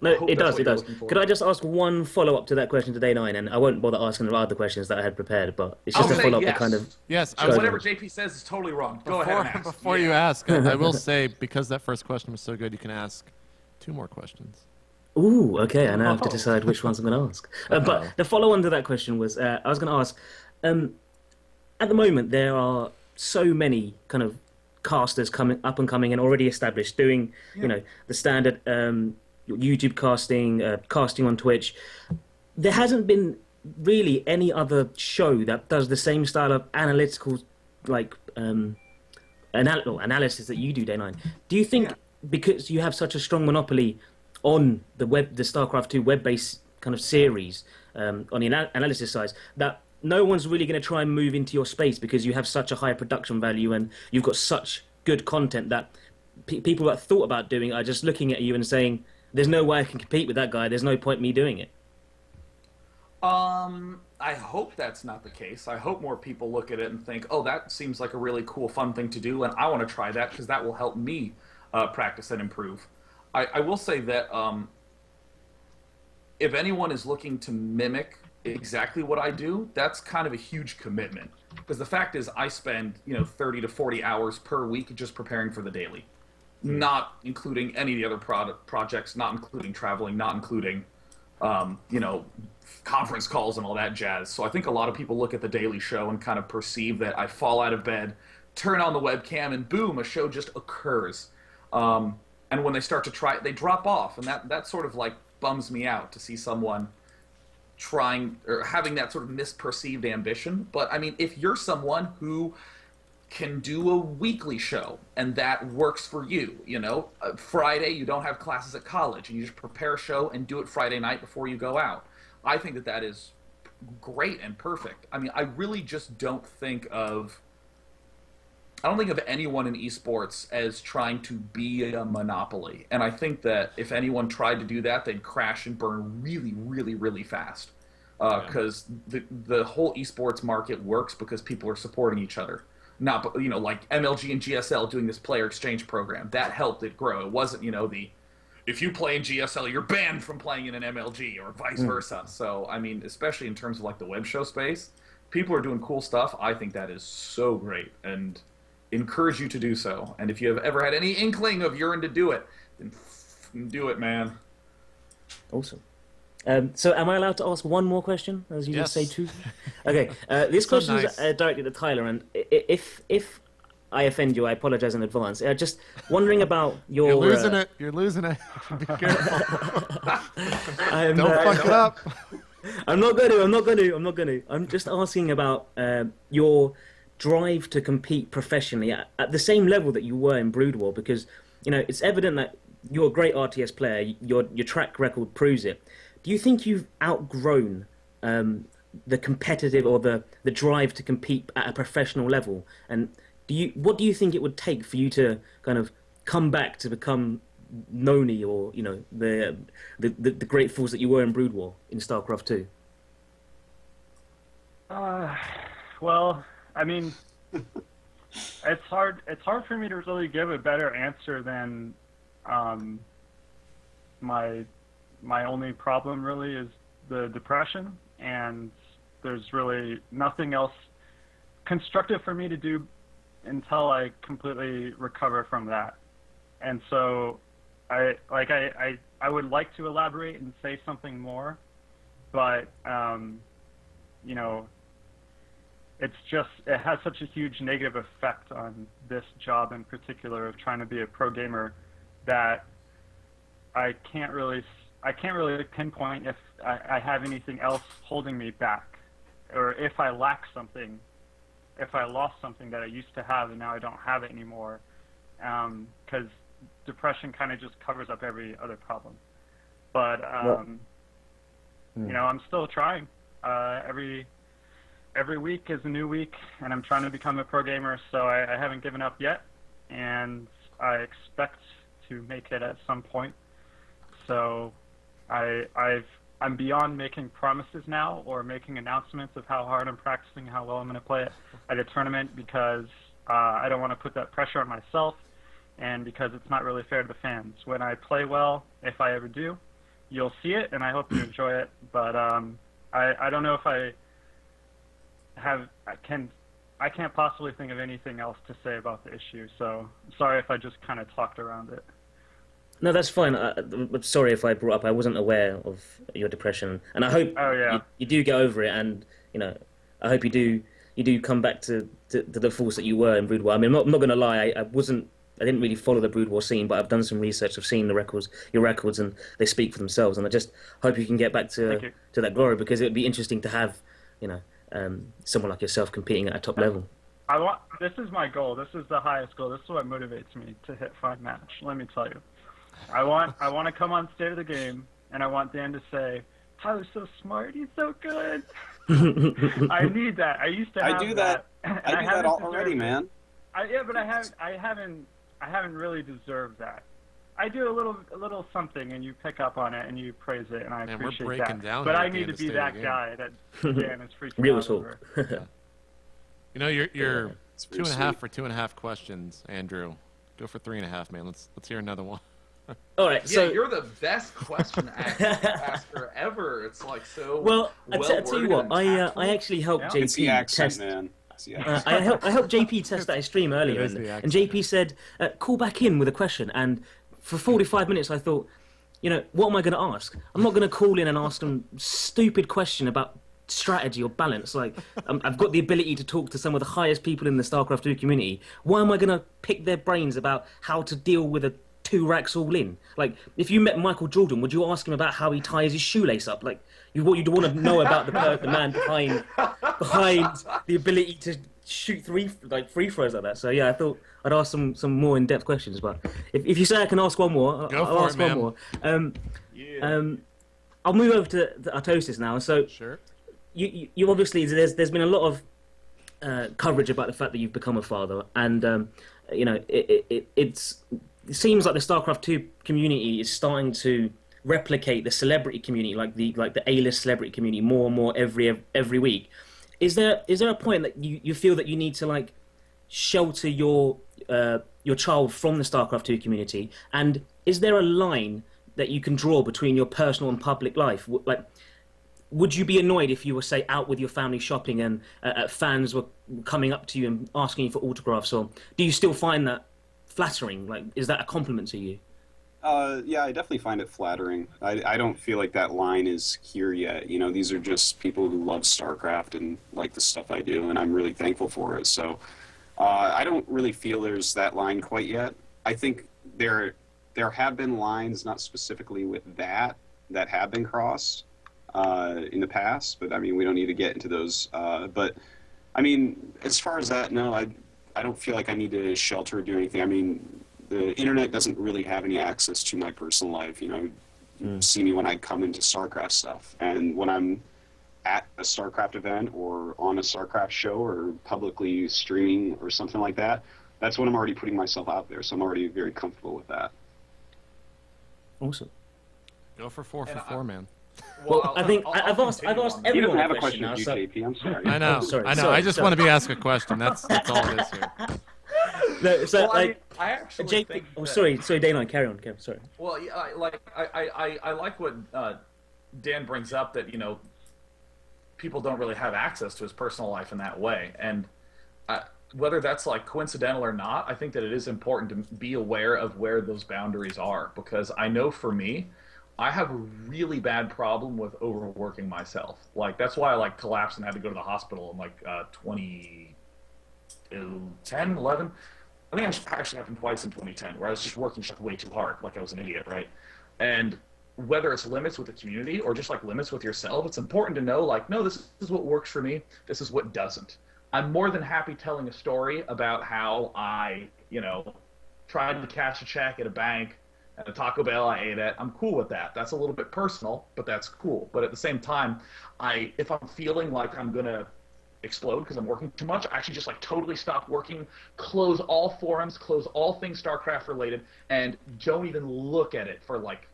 No, it does. Could I just ask one follow-up to that question to Day 9? And I won't bother asking the other questions that I had prepared, but it's just a follow-up to kind of... Yes. Whatever JP says is totally wrong. Go ahead and ask. Before you ask, I will say, because that first question was so good, you can ask 2 more questions. Ooh, okay. I now have to decide which ones I'm going to ask. But the follow-on to that question was, I was going to ask, at the moment, there are so many kind of casters coming up and coming and already established, doing, the standard... YouTube casting, casting on Twitch. There hasn't been really any other show that does the same style of analytical, like analysis that you do, Day 9. Do you think because you have such a strong monopoly on the StarCraft 2 web-based kind of series on the analysis side, that no one's really going to try and move into your space because you have such a high production value and you've got such good content that people that thought about doing it are just looking at you and saying, there's no way I can compete with that guy. There's no point me doing it. I hope that's not the case. I hope more people look at it and think, oh, that seems like a really cool, fun thing to do, and I want to try that because that will help me practice and improve. I will say that if anyone is looking to mimic exactly what I do, that's kind of a huge commitment. Because the fact is, I spend 30 to 40 hours per week just preparing for the daily. Not including any of the other projects, not including traveling, not including, conference calls and all that jazz. So I think a lot of people look at The Daily Show and kind of perceive that I fall out of bed, turn on the webcam, and boom, a show just occurs. And when they start to try it, they drop off. And that sort of like bums me out to see someone trying or having that sort of misperceived ambition. But I mean, if you're someone who can do a weekly show and that works for you, Friday you don't have classes at college and you just prepare a show and do it Friday night before you go out, I think that is great and perfect. I mean, I really just don't think of anyone in esports as trying to be a monopoly, and I think that if anyone tried to do that, they'd crash and burn really, really, really fast, because the whole esports market works because people are supporting each other. not, like MLG and GSL doing this player exchange program. That helped it grow. It wasn't, if you play in GSL, you're banned from playing in an MLG or vice versa. So, I mean, especially in terms of like the web show space, people are doing cool stuff. I think that is so great and encourage you to do so. And if you have ever had any inkling of urine to do it, then do it, man. Awesome. So am I allowed to ask one more question, as you just say two? Okay, this So question nice. is directed to Tyler, and if I offend you, I apologize in advance. Just wondering about your... You're losing it. You're losing it. Be careful. I'm, Don't fuck it up. I'm not going to. I'm just asking about your drive to compete professionally at the same level that you were in Brood War, because, it's evident that you're a great RTS player. Your track record proves it. Do you think you've outgrown the competitive or the drive to compete at a professional level? And what do you think it would take for you to kind of come back to become Noni or the great fools that you were in Brood War in StarCraft 2? Well, I mean, it's hard for me to really give a better answer than my only problem really is the depression, and there's really nothing else constructive for me to do until I completely recover from that. And so I would like to elaborate and say something more, but it has such a huge negative effect on this job in particular of trying to be a pro gamer that I can't really pinpoint if I have anything else holding me back, or if I lack something, if I lost something that I used to have and now I don't have it anymore, because depression kind of just covers up every other problem. But I'm still trying. Every week is a new week, and I'm trying to become a pro gamer, so I haven't given up yet, and I expect to make it at some point. So I'm beyond making promises now or making announcements of how hard I'm practicing, how well I'm going to play it at a tournament, because I don't want to put that pressure on myself, and because it's not really fair to the fans. When I play well, if I ever do, you'll see it, and I hope you enjoy it. But I don't know if I can't possibly think of anything else to say about the issue. So sorry if I just kind of talked around it. No, that's fine. I'm sorry if I brought up. I wasn't aware of your depression, and I hope you do get over it. And I hope you do come back to the force that you were in Brood War. I mean, I'm not going to lie. I didn't really follow the Brood War scene, but I've done some research. I've seen your records, and they speak for themselves. And I just hope you can get back to that glory, because it would be interesting to have someone like yourself competing at a top level. This is my goal. This is the highest goal. This is what motivates me to hit 5 match. Let me tell you. I want to come on State of the Game, and I want Dan to say, "Tyler's so smart. He's so good." I need that. I used to. I do that. I do that already, man. But I haven't really deserved that. I do a little something, and you pick up on it, and you praise it, and I appreciate we're breaking that. down But here I at the need end to of be State that of the guy that Dan is freaking Real out talk. over. You're It's 2.5 sweet. for 2.5 questions, Andrew. Go for 3.5, man. Let's hear another one. All right. Yeah, So you're the best question asker ever. It's like so. well, I tell you well-worded what. and I tactful. actually helped Yeah. It's the JP accent, test. man. It's the I accent. helped JP test that stream earlier, is the and accent, JP said, "Call back in with a question." And for 45 minutes, I thought, what am I going to ask? I'm not going to call in and ask them stupid question about strategy or balance. Like, I've got the ability to talk to some of the highest people in the StarCraft 2 community. Why am I going to pick their brains about how to deal with a 2 racks all in? Like, if you met Michael Jordan, would you ask him about how he ties his shoelace up? Like, you'd want to know about the man behind the ability to shoot free throws like that. So yeah, I thought I'd ask some more in-depth questions. But if you say I can ask one more, Go I'll for ask it, man. one more. I'll move over to Artosis now. So Sure. you obviously there's been a lot of coverage about the fact that you've become a father, and it seems like the StarCraft 2 community is starting to replicate the celebrity community, like the A-list celebrity community, more and more every week. Is there a point that you feel that you need to shelter your child from the StarCraft 2 community? And is there a line that you can draw between your personal and public life? Like, would you be annoyed if you were, say, out with your family shopping and fans were coming up to you and asking you for autographs? Or do you still find that flattering? Like, is that a compliment to you? Yeah, I definitely find it flattering. I don't feel like that line is here yet. You know, these are just people who love StarCraft and like the stuff I do, and I'm really thankful for it. So I don't really feel there's that line quite yet. I think there have been lines, not specifically with that have been crossed in the past, but I mean, we don't need to get into those. But I mean, as far as that, no, I don't feel like I need to shelter or do anything. I mean, the internet doesn't really have any access to my personal life. You know, you see me when I come into StarCraft stuff, and when I'm at a StarCraft event or on a StarCraft show or publicly streaming or something like that, that's when I'm already putting myself out there. So I'm already very comfortable with that. Awesome. Go for 4 for 4, man. Well, I think I've asked everyone You don't have a a question now. of you, So, JP. I'm sorry. I know. sorry, I know. sorry, I just sorry. want to be asked a question. That's all it is here. no, so Well, I mean, like, I actually JP. think Oh, that- sorry, Dana. Carry on. Sorry. Well, yeah, I like what Dan brings up, that, you know, people don't really have access to his personal life in that way, and whether that's like coincidental or not, I think that it is important to be aware of where those boundaries are, because I know for me, I have a really bad problem with overworking myself. Like, that's why I like collapsed and had to go to the hospital in like 2010, 11. I think it actually happened twice in 2010, where I was just working just way too hard, like I was an idiot, right? And whether it's limits with the community or just like limits with yourself, it's important to know, like, no, this is what works for me, this is what doesn't. I'm more than happy telling a story about how I, you know, tried to cash a check at a bank at a Taco Bell I ate at. I'm cool with that. That's a little bit personal, but that's cool. But at the same time, if I'm feeling like I'm gonna explode because I'm working too much, I actually just like totally stop working, close all forums, close all things StarCraft related, and don't even look at it for like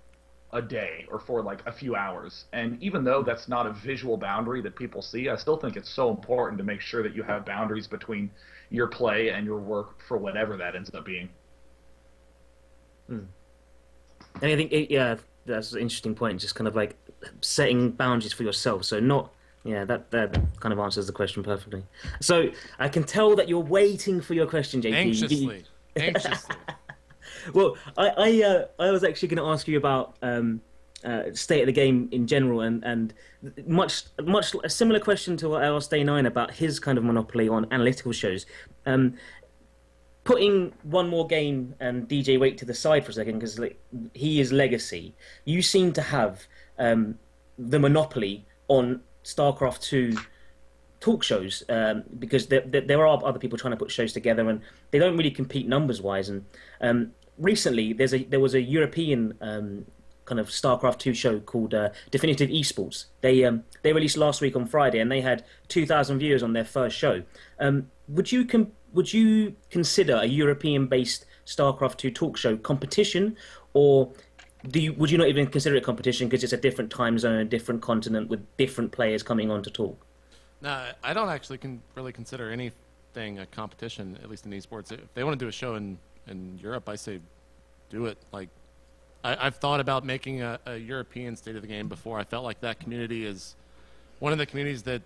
a day or for like a few hours. And even though that's not a visual boundary that people see, I still think it's so important to make sure that you have boundaries between your play and your work for whatever that ends up being. And I think, yeah, that's an interesting point. Just kind of like setting boundaries for yourself. So not, yeah, that kind of answers the question perfectly. So I can tell that you're waiting for your question, JP. Anxiously. Well, I was actually going to ask you about state of the game in general, and much a similar question to what I asked Day9 about his kind of monopoly on analytical shows. Putting one more game and DJ Wake to the side for a second, because like, he is legacy. You seem to have the monopoly on StarCraft 2 talk shows, because there are other people trying to put shows together, and they don't really compete numbers wise. And recently, there was a European kind of StarCraft 2 show called Definitive Esports. They released last week on Friday, and they had 2,000 viewers on their first show. Would you consider a European-based StarCraft 2 talk show competition, or would you not even consider it competition because it's a different time zone, a different continent with different players coming on to talk? No, I don't actually really consider anything a competition, at least in esports. If they want to do a show in Europe, I say do it. Like, I've thought about making a European state of the game before. I felt like that community is one of the communities that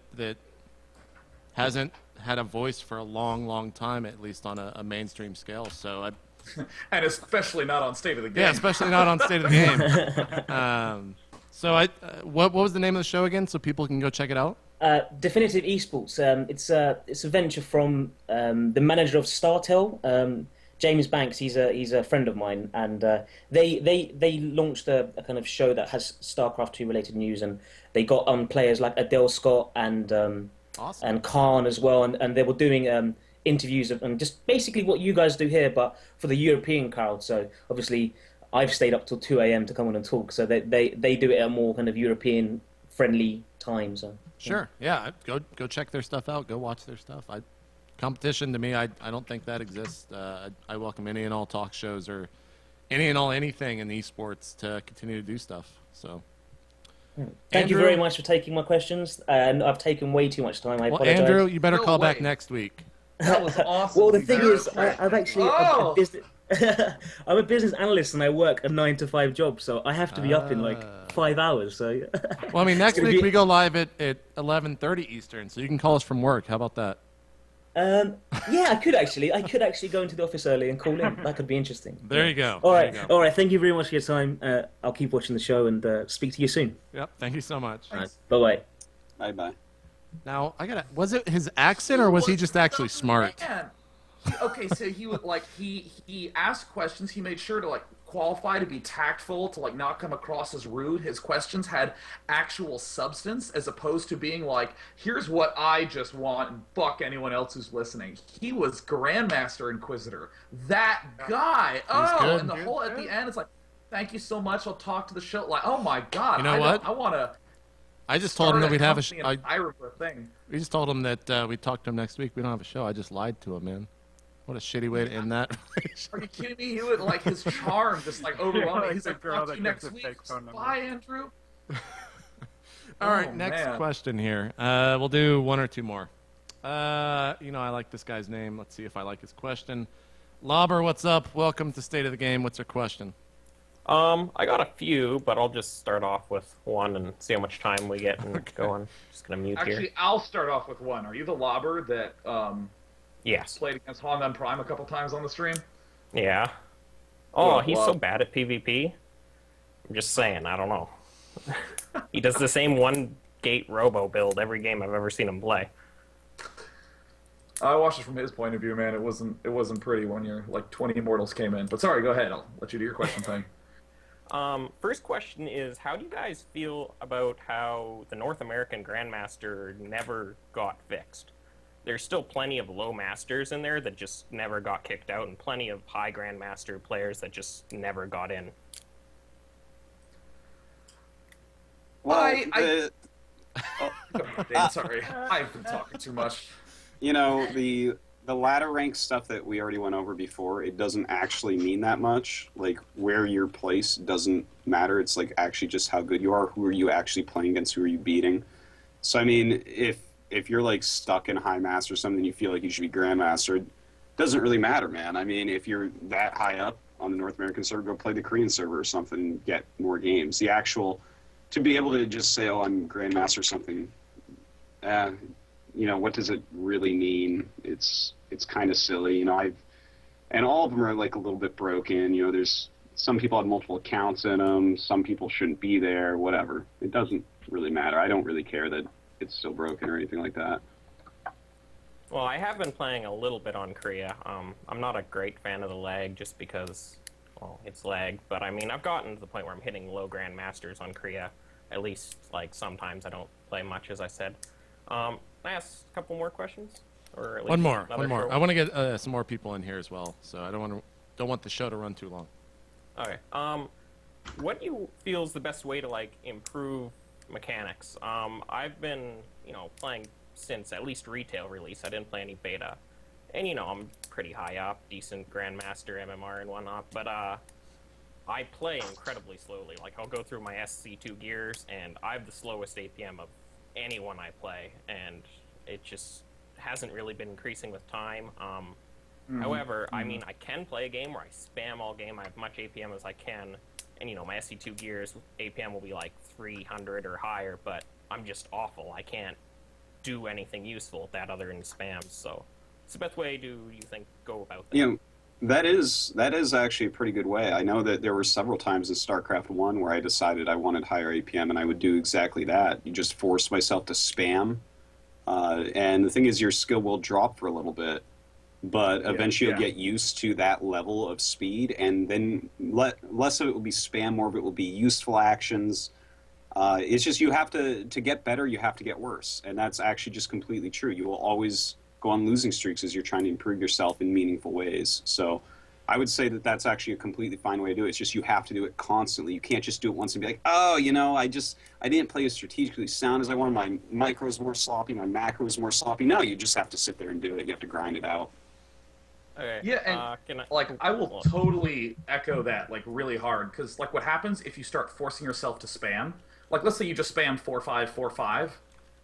hasn't had a voice for a long, long time, at least on a mainstream scale. So And especially not on State of the Game. yeah, especially not on State of the Game. So what was the name of the show again, so people can go check it out? Definitive Esports. It's a venture from the manager of StarTel, James Banks. He's a friend of mine, and they launched a kind of show that has StarCraft 2 related news, and they got on players like Adele Scott and Awesome. and Khan as well, and they were doing interviews and just basically what you guys do here, but for the European crowd. So obviously, I've stayed up till 2 a.m. to come on and talk. So they do it at a more kind of European friendly time. So Sure. Yeah. Go check their stuff out. Go watch their stuff. Competition to me, I don't think that exists. I welcome any and all talk shows or any and all anything in esports to continue to do stuff. So. Thank you very much for taking my questions, and I've taken way too much time. I apologize. Andrew, you better No call back way. next week. That was awesome. Well, the thing Very is, quick. I've actually Oh! a business. I'm a business analyst and I work a 9 to 5 job, so I have to be up in like 5 hours. So Well, I mean, next week we go live at 11:30 Eastern, so you can call us from work. How about that? yeah, I could actually go into the office early and call in. That could be interesting. There you go. All There right, you go. all right. Thank you very much for your time. I'll keep watching the show and speak to you soon. Yep. Thank you so much. Bye bye. Bye bye. Now, was it his accent or was he just actually smart? Man. Okay, so he would he asked questions. He made sure to qualify, to be tactful, to not come across as rude. His questions had actual substance, as opposed to being here's what I just want and fuck anyone else who's listening. He was Grandmaster Inquisitor. That guy. good. And the whole at the end, it's thank you so much. I'll talk to the show. Oh my god. You know what? I want to. I just told him that we'd have a thing. We just told him that we'd talk to him next week. We don't have a show. I just lied to him, man. What a shitty way to end that. Are you kidding me? He would his charm just overwhelming. like He's the like, girl talk that to you next gives a week. fake phone number. Bye, Andrew. All right, Oh, next man. question here. We'll do one or two more. I like this guy's name. Let's see if I like his question. Lobber, what's up? Welcome to State of the Game. What's your question? I got a few, but I'll just start off with one and see how much time we get and go on. Just gonna mute Actually, here. I'll start off with one. Are you the lobber that Yes. played against Hong on Prime a couple times on the stream? Yeah. Oh, Well, he's well- so bad at PvP. I'm just saying, I don't know. He does the same one gate robo build every game I've ever seen him play. I watched it from his point of view, man. It wasn't pretty when your 20 immortals came in. But sorry, go ahead. I'll let you do your question thing. First question is, how do you guys feel about how the North American Grandmaster never got fixed? There's still plenty of low masters in there that just never got kicked out, and plenty of high Grandmaster players that just never got in. Well, Dan, sorry. I've been talking too much. the ladder rank stuff that we already went over before, it doesn't actually mean that much. Where you're placed doesn't matter. It's actually just how good you are. Who are you actually playing against? Who are you beating? So I mean, if you're stuck in high master or something, you feel like you should be grandmaster, it doesn't really matter, man. I mean, if you're that high up on the North American server, go play the Korean server or something and get more games. The actual, to be able to just say, oh, I'm grandmaster or something, what does it really mean? It's kind of silly, and all of them are a little bit broken. There's some people have multiple accounts in them. Some people shouldn't be there. Whatever. It doesn't really matter. I don't really care that it's still broken or anything like that. Well, I have been playing a little bit on Korea. I'm not a great fan of the lag just because, well, it's lag. But I mean, I've gotten to the point where I'm hitting low Grandmasters on Korea. At least, sometimes I don't play much, as I said. Can I ask a couple more questions? Or at least One more. another short I want to get some more people in here as well, so I don't want the show to run too long. Okay. What do you feel is the best way to improve mechanics? I've been playing since at least retail release. I didn't play any beta, and I'm pretty high up, decent Grandmaster, MMR, and whatnot. But I play incredibly slowly. I'll go through my SC2 gears, and I have the slowest APM of anyone I play, and it just hasn't really been increasing with time. However, I mean, I can play a game where I spam all game. I have much APM as I can, and my SC2 gears APM will be 300 or higher, but I'm just awful. I can't do anything useful with that other than spam. So, what's the best way do you think go about that? That is actually a pretty good way. I know that there were several times in StarCraft 1 where I decided I wanted higher APM, and I would do exactly that. You just force myself to spam, and the thing is, your skill will drop for a little bit, but eventually you'll get used to that level of speed, and then less of it will be spam, more of it will be useful actions. It's just you have to get better, you have to get worse, and that's actually just completely true. You will always go on losing streaks as you're trying to improve yourself in meaningful ways. So I would say that that's actually a completely fine way to do it. It's just you have to do it constantly. You can't just do it once and be like, oh, I didn't play as strategically sound as I wanted. My micros more sloppy, my macros more sloppy. No, you just have to sit there and do it. You have to grind it out. Okay. Yeah, and I will totally echo that really hard, because what happens if you start forcing yourself to spam? Let's say you just spam 4-5, 4-5,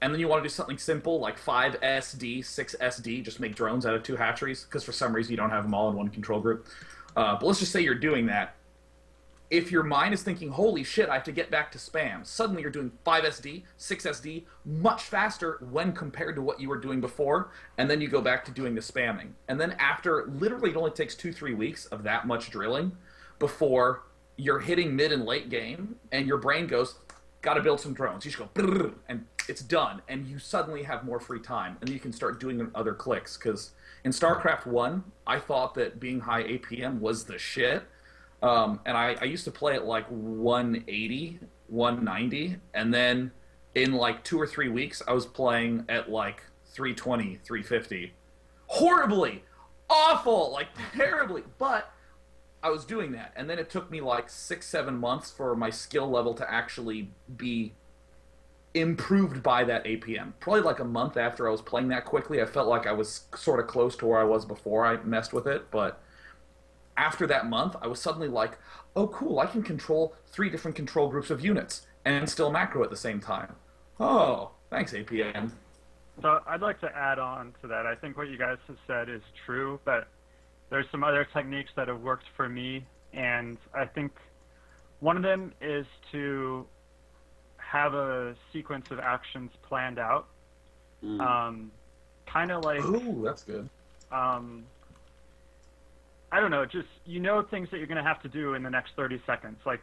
and then you want to do something simple like 5SD, 6SD, just make drones out of 2 hatcheries, because for some reason you don't have them all in one control group. But let's just say you're doing that. If your mind is thinking, holy shit, I have to get back to spam, suddenly you're doing 5SD, 6SD much faster when compared to what you were doing before, and then you go back to doing the spamming. And then after, literally it only takes 2-3 weeks of that much drilling before you're hitting mid and late game, and your brain goes, gotta build some drones. You just go, brrr, and it's done, and you suddenly have more free time, and then you can start doing other clicks, because in StarCraft 1, I thought that being high APM was the shit. And I used to play at like 180, 190, and then in like 2 or 3 weeks, I was playing at like 320, 350. Horribly! Awful! Like, terribly! But I was doing that, and then it took me like 6-7 months for my skill level to actually be improved by that APM. Probably like a month after I was playing that quickly, I felt like I was sort of close to where I was before I messed with it, but after that month, I was suddenly like, oh cool, I can control 3 different control groups of units and still macro at the same time. Oh, thanks APM. So I'd like to add on to that. I think what you guys have said is true, but there's some other techniques that have worked for me, and I think one of them is to have a sequence of actions planned out. Kind of like... Ooh, that's good. I don't know, just, you know, things that you're going to have to do in the next 30 seconds. Like,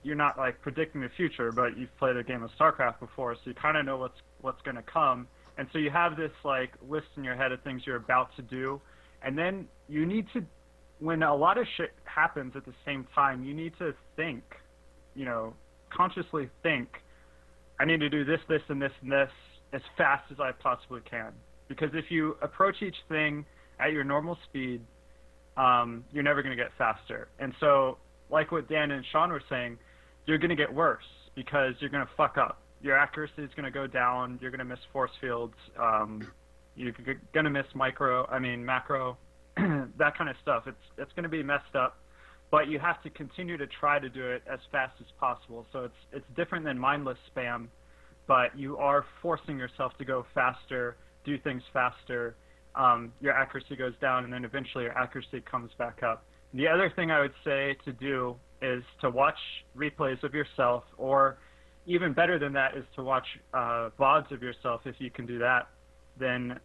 you're not, like, predicting the future, but you've played a game of StarCraft before, so you kind of know what's going to come. And so you have this, like, list in your head of things you're about to do. And then you need to, when a lot of shit happens at the same time, you need to think, you know, consciously think, I need to do this, this, and this, and this as fast as I possibly can. Because if you approach each thing at your normal speed, you're never going to get faster. And so, like what Dan and Sean were saying, you're going to get worse because you're going to fuck up. Your accuracy is going to go down. You're going to miss force fields. You're going to miss macro, that kind of stuff. It's going to be messed up, but you have to continue to try to do it as fast as possible. So it's different than mindless spam, but you are forcing yourself to go faster, do things faster. Your accuracy goes down, and then eventually your accuracy comes back up. The other thing I would say to do is to watch replays of yourself, or even better than that is to watch VODs of yourself. If you can do that, then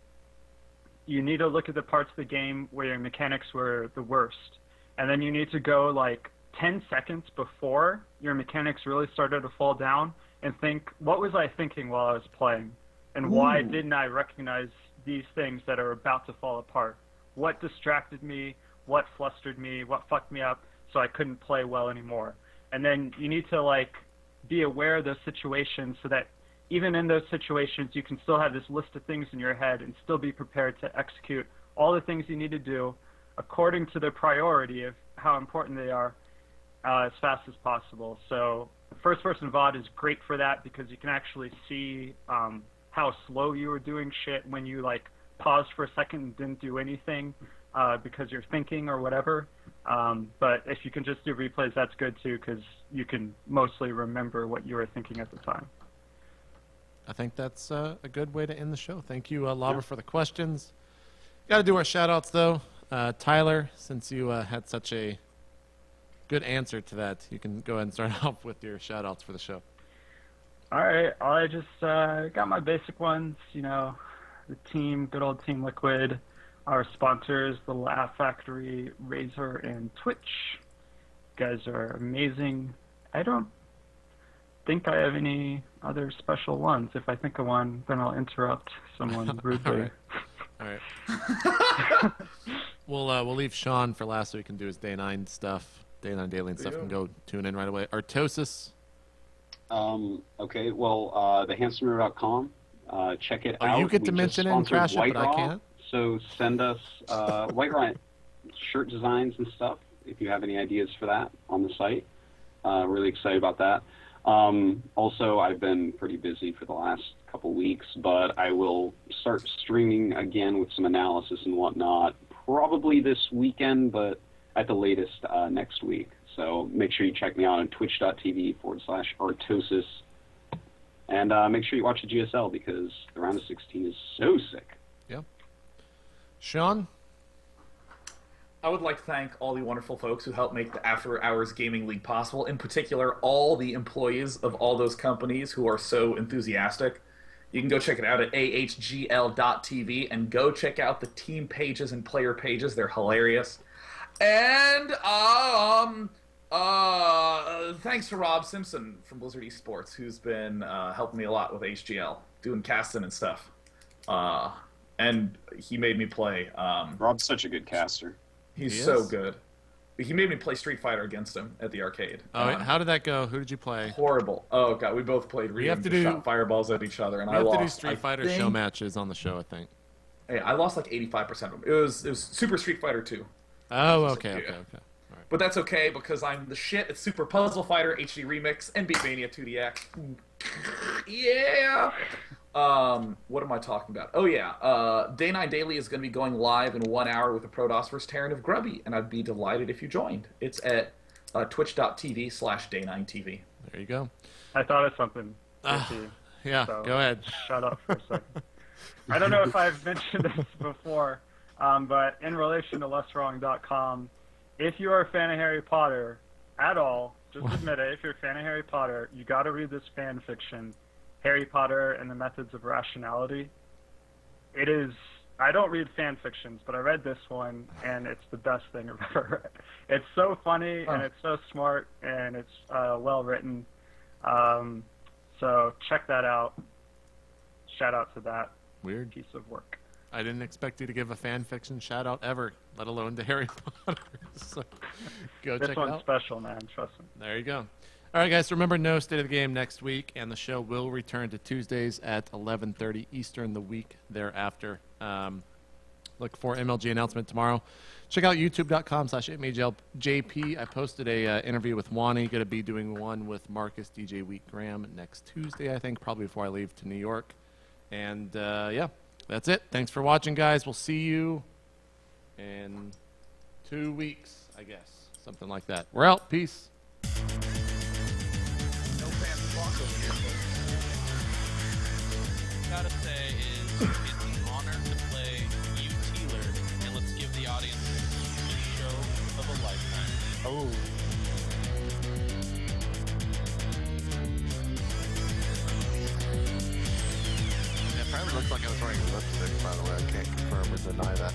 you need to look at the parts of the game where your mechanics were the worst. And then you need to go like 10 seconds before your mechanics really started to fall down and think, what was I thinking while I was playing? And why didn't I recognize these things that are about to fall apart? What distracted me? What flustered me? What fucked me up so I couldn't play well anymore? And then you need to like be aware of those situations so that even in those situations you can still have this list of things in your head and still be prepared to execute all the things you need to do according to the priority of how important they are as fast as possible. So first-person VOD is great for that because you can actually see how slow you were doing shit when you like paused for a second and didn't do anything because you're thinking or whatever. But if you can just do replays, that's good too because you can mostly remember what you were thinking at the time. I think that's a good way to end the show. Thank you, Lava, for the questions. Got to do our shout-outs, though. Tyler, since you had such a good answer to that, you can go ahead and start off with your shout-outs for the show. All right, I just got my basic ones, you know, the team, good old Team Liquid, our sponsors, the Laugh Factory, Razor, and Twitch. You guys are amazing. I don't think I have any other special ones. If I think of one, then I'll interrupt someone rudely. All right. We'll leave Sean for last so he can do his Day 9 stuff, Day 9 daily and stuff, and go tune in right away. Artosis. Okay, well, thehandsomehero.com. Check it out. You get to mention it and crash it, but I can't. So send us White Raw shirt designs and stuff if you have any ideas for that on the site. Really excited about that. Also, I've been pretty busy for the last couple weeks, but I will start streaming again with some analysis and whatnot, probably this weekend, but at the latest next week. So make sure you check me out on twitch.tv/Artosis. And make sure you watch the GSL because the round of 16 is so sick. Yeah. Sean? I would like to thank all the wonderful folks who helped make the After Hours Gaming League possible, in particular all the employees of all those companies who are so enthusiastic. You can go check it out at ahgl.tv and go check out the team pages and player pages. They're hilarious. And thanks to Rob Simpson from Blizzard Esports, who's been helping me a lot with HGL, doing casting and stuff. And he made me play. Rob's such a good caster. He's so good. He made me play Street Fighter against him at the arcade. Oh, how did that go? Who did you play? Horrible. Oh god, we both played. We have to shot fireballs at each other, and I lost. We have to do Street Fighter show matches on the show, I think. Hey, I lost like 85% of them. It was Super Street Fighter 2. Oh, okay. All right. But that's okay because I'm the shit at Super Puzzle Fighter HD Remix and Beatmania 2DX. Yeah. What am I talking about? Oh yeah, Day 9 Daily is going to be going live in 1 hour with the Protoss vs. Terran of Grubby, and I'd be delighted if you joined. It's at twitch.tv/day9tv. There you go. I thought of something. Yeah, so go ahead. Shut up for a second. I don't know if I've mentioned this before, but in relation to lesswrong.com, if you are a fan of Harry Potter at all, just admit it. If you're a fan of Harry Potter, you got to read this fan fiction, Harry Potter and the Methods of Rationality. It is. I don't read fan fictions, but I read this one, and it's the best thing I've ever read. It's so funny, and it's so smart, and it's well written. So check that out. Shout out to that weird piece of work. I didn't expect you to give a fan fiction shout out ever, let alone to Harry Potter. So go this check it one's out. special, man. Trust me. There you go. All right, guys. Remember, no State of the Game next week, and the show will return to Tuesdays at 11:30 Eastern the week thereafter. Look for MLG announcement tomorrow. Check out youtube.com/itmeJP. I posted a interview with Wani. Going to be doing one with Marcus DJ Wheat Graham next Tuesday, I think, probably before I leave to New York. And yeah, that's it. Thanks for watching, guys. We'll see you in 2 weeks, I guess, something like that. We're out. Peace. Gotta say is it's an honor to play you Teeler, and let's give the audience the show of a lifetime. Oh. It probably looks like I was wearing lipstick, by the way. I can't confirm or deny that.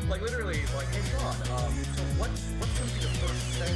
Like literally, like, hey Sean, so what's going to be the first thing